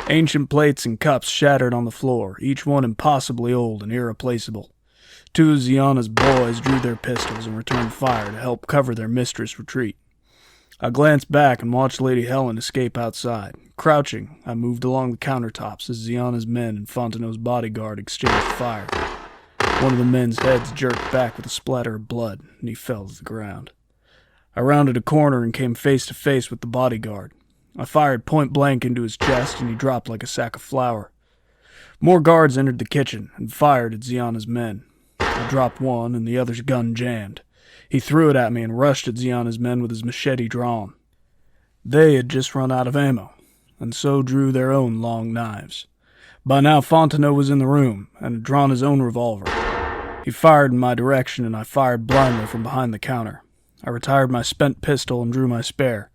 Ancient plates and cups shattered on the floor, each one impossibly old and irreplaceable. Two of Ziana's boys drew their pistols and returned fire to help cover their mistress' retreat. I glanced back and watched Lady Helen escape outside. Crouching, I moved along the countertops as Ziana's men and Fontenot's bodyguard exchanged fire. One of the men's heads jerked back with a splatter of blood, and he fell to the ground. I rounded a corner and came face to face with the bodyguard. I fired point blank into his chest, and he dropped like a sack of flour. More guards entered the kitchen and fired at Ziana's men. I dropped one, and the other's gun jammed. He threw it at me and rushed at Ziana's men with his machete drawn. They had just run out of ammo, and so drew their own long knives. By now Fontenot was in the room, and had drawn his own revolver. He fired in my direction, and I fired blindly from behind the counter. I retired my spent pistol and drew my spare.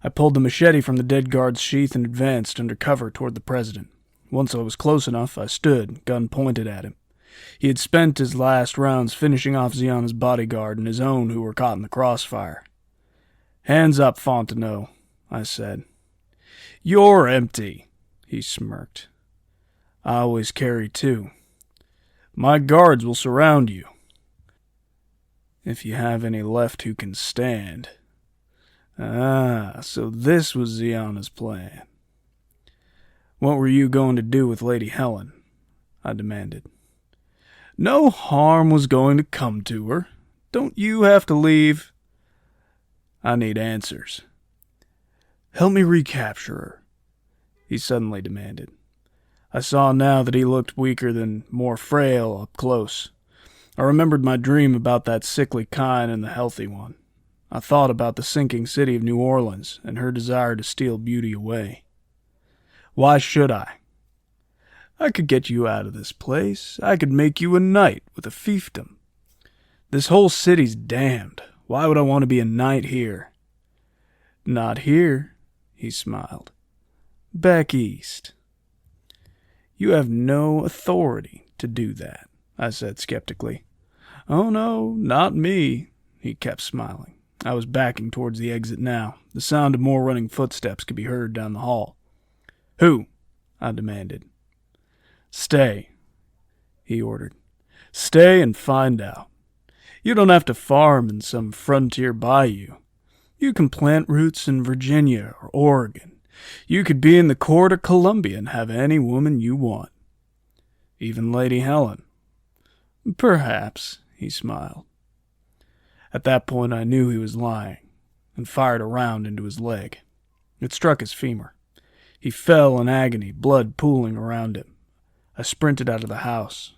I pulled the machete from the dead guard's sheath and advanced under cover toward the president. Once I was close enough, I stood, gun pointed at him. He had spent his last rounds finishing off Ziana's bodyguard and his own who were caught in the crossfire. "Hands up, Fontenot," I said. "You're empty," he smirked. "I always carry two. My guards will surround you. If you have any left who can stand." Ah, so this was Ziana's plan. "What were you going to do with Lady Helen?" I demanded. "No harm was going to come to her. Don't you have to leave?" "I need answers." "Help me recapture her," he suddenly demanded. I saw now that he looked weaker than more frail up close. I remembered my dream about that sickly kind and the healthy one. I thought about the sinking city of New Orleans and her desire to steal beauty away. "Why should I?" "I could get you out of this place. I could make you a knight with a fiefdom. This whole city's damned. Why would I want to be a knight here?" "Not here," he smiled. "Back east." "You have no authority to do that," I said skeptically. "Oh no, not me," he kept smiling. I was backing towards the exit now. The sound of more running footsteps could be heard down the hall. "Who?" I demanded. "Stay," he ordered. "Stay and find out. You don't have to farm in some frontier bayou. You can plant roots in Virginia or Oregon. You could be in the court of Columbia and have any woman you want. Even Lady Helen." "Perhaps," he smiled. At that point I knew he was lying, and fired a round into his leg. It struck his femur. He fell in agony, blood pooling around him. I sprinted out of the house.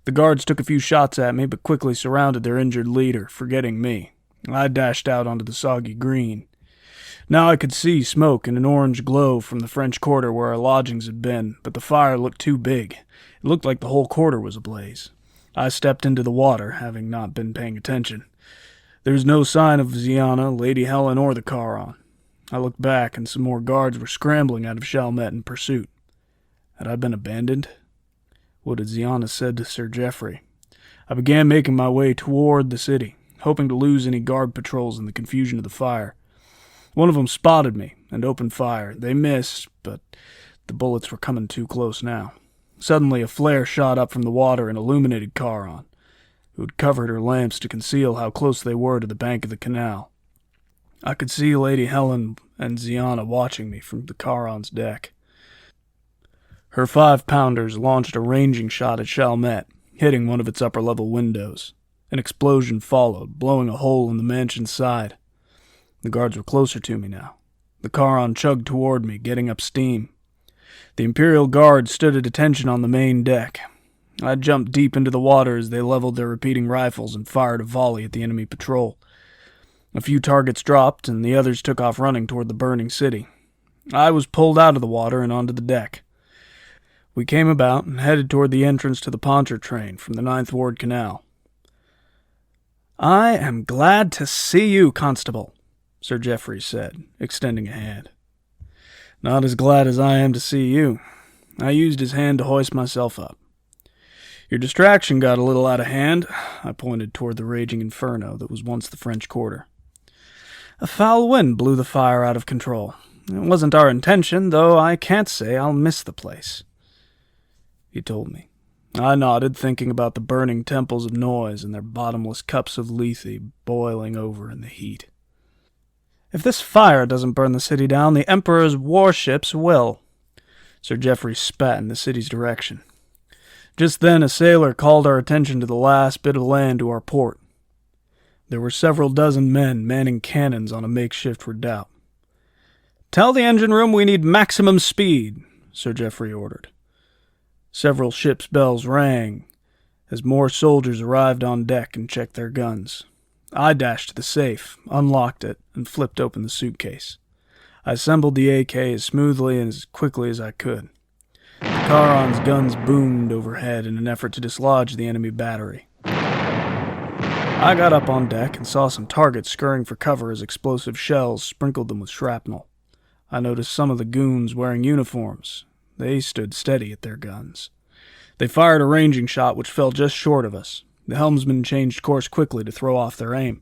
The guards took a few shots at me, but quickly surrounded their injured leader, forgetting me. I dashed out onto the soggy green. Now I could see smoke and an orange glow from the French Quarter where our lodgings had been, but the fire looked too big. It looked like the whole quarter was ablaze. I stepped into the water, having not been paying attention. There was no sign of Ziana, Lady Helen, or the Charon. I looked back, and some more guards were scrambling out of Chalmette in pursuit. Had I been abandoned? What had Ziana said to Sir Geoffrey? I began making my way toward the city, hoping to lose any guard patrols in the confusion of the fire. One of them spotted me and opened fire. They missed, but the bullets were coming too close now. Suddenly a flare shot up from the water and illuminated Charon, who had covered her lamps to conceal how close they were to the bank of the canal. I could see Lady Helen and Ziana watching me from the Charon's deck. Her 5-pounders launched a ranging shot at Chalmette, hitting one of its upper-level windows. An explosion followed, blowing a hole in the mansion's side. The guards were closer to me now. The Charon chugged toward me, getting up steam. The Imperial Guard stood at attention on the main deck. I jumped deep into the water as they leveled their repeating rifles and fired a volley at the enemy patrol. A few targets dropped, and the others took off running toward the burning city. I was pulled out of the water and onto the deck. We came about and headed toward the entrance to the Pontchartrain from the Ninth Ward Canal. "I am glad to see you, Constable," Sir Geoffrey said, extending a hand. "Not as glad as I am to see you." I used his hand to hoist myself up. "Your distraction got a little out of hand." I pointed toward the raging inferno that was once the French Quarter. A foul wind blew the fire out of control. It wasn't our intention, though I can't say I'll miss the place," he told me. I nodded, thinking about the burning temples of noise and their bottomless cups of lethe boiling over in the heat. "If this fire doesn't burn the city down, the Emperor's warships will." Sir Geoffrey spat in the city's direction. Just then a sailor called our attention to the last bit of land to our port. There were several dozen men manning cannons on a makeshift redoubt. "Tell the engine room we need maximum speed," Sir Geoffrey ordered. Several ships' bells rang as more soldiers arrived on deck and checked their guns. I dashed to the safe, unlocked it, and flipped open the suitcase. I assembled the AK as smoothly and as quickly as I could. The Charon's guns boomed overhead in an effort to dislodge the enemy battery. I got up on deck and saw some targets scurrying for cover as explosive shells sprinkled them with shrapnel. I noticed some of the goons wearing uniforms. They stood steady at their guns. They fired a ranging shot which fell just short of us. The helmsman changed course quickly to throw off their aim.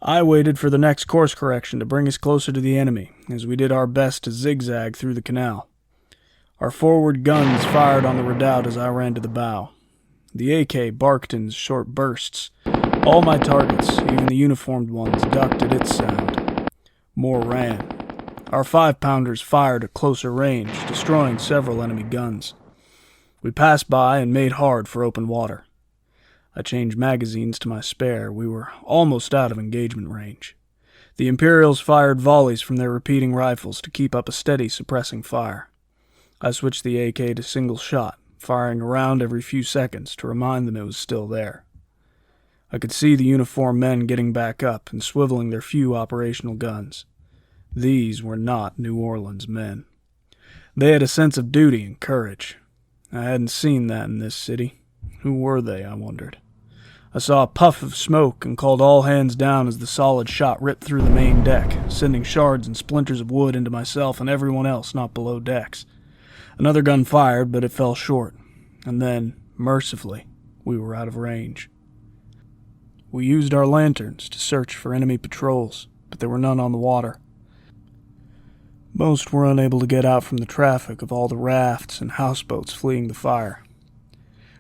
I waited for the next course correction to bring us closer to the enemy, as we did our best to zigzag through the canal. Our forward guns fired on the redoubt as I ran to the bow. The AK barked in short bursts. All my targets, even the uniformed ones, ducked at its sound. More ran. Our 5-pounders fired at closer range, destroying several enemy guns. We passed by and made hard for open water. I changed magazines to my spare. We were almost out of engagement range. The Imperials fired volleys from their repeating rifles to keep up a steady, suppressing fire. I switched the AK to single shot, firing a round every few seconds to remind them it was still there. I could see the uniformed men getting back up and swiveling their few operational guns. These were not New Orleans men. They had a sense of duty and courage. I hadn't seen that in this city. Who were they, I wondered. I saw a puff of smoke and called all hands down as the solid shot ripped through the main deck, sending shards and splinters of wood into myself and everyone else not below decks. Another gun fired, but it fell short. And then, mercifully, we were out of range. We used our lanterns to search for enemy patrols, but there were none on the water. Most were unable to get out from the traffic of all the rafts and houseboats fleeing the fire.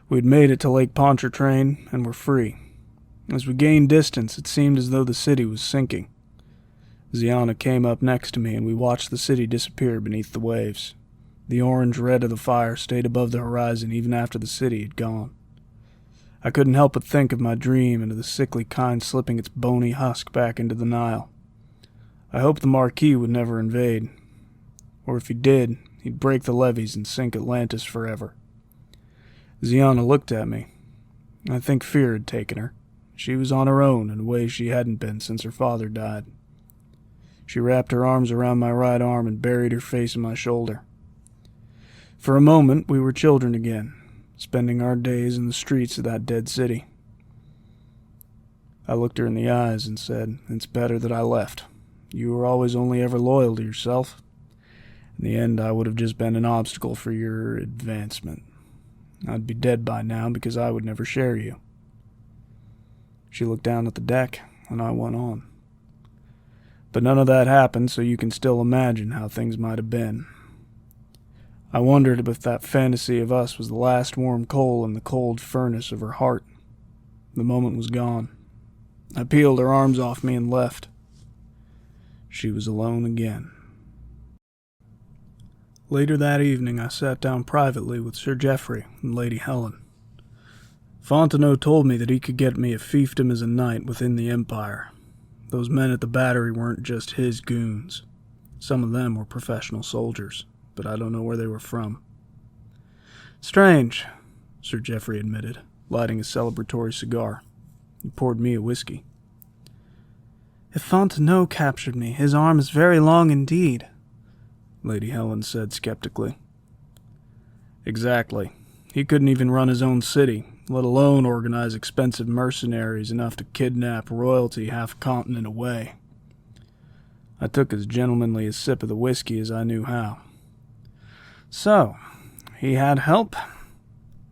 We had made it to Lake Pontchartrain and were free. As we gained distance, it seemed as though the city was sinking. Ziana came up next to me, and we watched the city disappear beneath the waves. The orange-red of the fire stayed above the horizon even after the city had gone. I couldn't help but think of my dream and of the sickly kind slipping its bony husk back into the Nile. I hoped the Marquis would never invade. Or if he did, he'd break the levees and sink Atlantis forever. Ziana looked at me. I think fear had taken her. She was on her own in a way she hadn't been since her father died. She wrapped her arms around my right arm and buried her face in my shoulder. For a moment, we were children again, spending our days in the streets of that dead city. I looked her in the eyes and said, "It's better that I left. You were always only ever loyal to yourself. In the end, I would have just been an obstacle for your advancement. I'd be dead by now because I would never share you." She looked down at the deck, and I went on. But none of that happened, so you can still imagine how things might have been. I wondered if that fantasy of us was the last warm coal in the cold furnace of her heart. The moment was gone. I peeled her arms off me and left. She was alone again. Later that evening, I sat down privately with Sir Geoffrey and Lady Helen. Fontenot told me that he could get me a fiefdom as a knight within the Empire. Those men at the battery weren't just his goons. Some of them were professional soldiers, but I don't know where they were from. "Strange," Sir Geoffrey admitted, lighting a celebratory cigar. He poured me a whiskey. "If Fontenot captured me, his arm is very long indeed," Lady Helen said skeptically. "Exactly. He couldn't even run his own city, let alone organize expensive mercenaries enough to kidnap royalty half a continent away." I took as gentlemanly a sip of the whiskey as I knew how. "So, he had help?"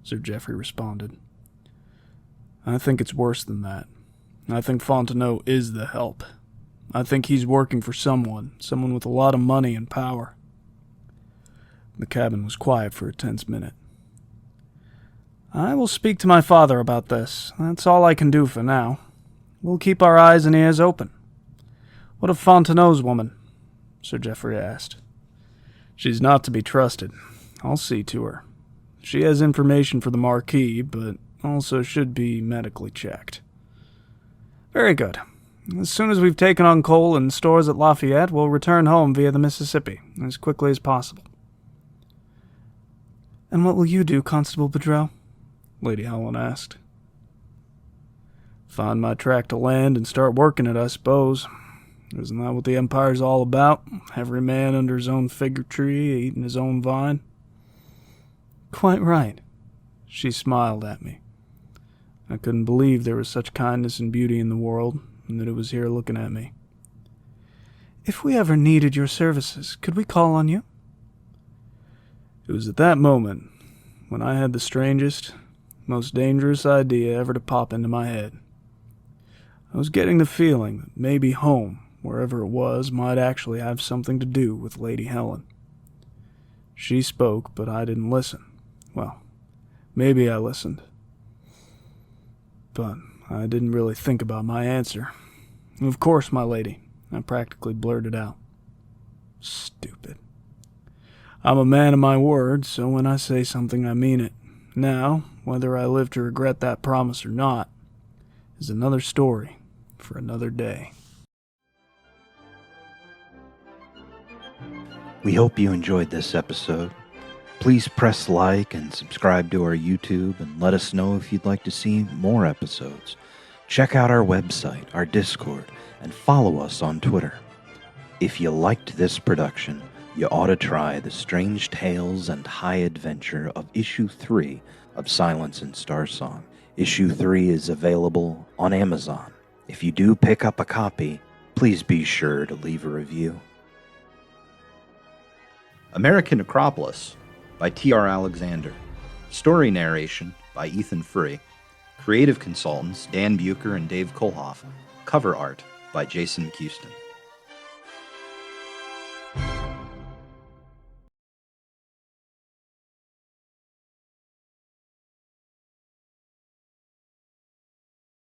Sir Geoffrey responded. "I think it's worse than that. I think Fontenot is the help. I think he's working for someone with a lot of money and power. The cabin was quiet for a tense minute. I will speak to my father about this. That's all I can do for now. We'll keep our eyes and ears open. What of Fontenot's woman? Sir Geoffrey asked. She's not to be trusted. I'll see to her. She has information for the Marquis, but also should be medically checked. Very good. As soon as we've taken on coal and stores at Lafayette, we'll return home via the Mississippi, as quickly as possible. And what will you do, Constable Boudreaux? Lady Helen asked. Find my tract of land and start working it, I suppose. Isn't that what the Empire's all about? Every man under his own fig tree, eating his own vine? Quite right. She smiled at me. I couldn't believe there was such kindness and beauty in the world, and that it was here looking at me. If we ever needed your services, could we call on you? It was at that moment when I had the strangest, most dangerous idea ever to pop into my head. I was getting the feeling that maybe home, wherever it was, might actually have something to do with Lady Helen. She spoke, but I didn't listen. Well, maybe I listened. But I didn't really think about my answer. Of course, my lady, I practically blurted out. Stupid. I'm a man of my word, so when I say something, I mean it. Now, whether I live to regret that promise or not, is another story for another day. We hope you enjoyed this episode. Please press like and subscribe to our YouTube and let us know if you'd like to see more episodes. Check out our website, our Discord, and follow us on Twitter. If you liked this production, you ought to try The Strange Tales and High Adventure of Issue 3 of Silence in Starsong. Issue 3 is available on Amazon. If you do pick up a copy, please be sure to leave a review. American Necropolis by T.R. Alexander. Story narration by Ethan Free. Creative consultants Dan Bucher and Dave Kolhoff. Cover art by Jason McHouston.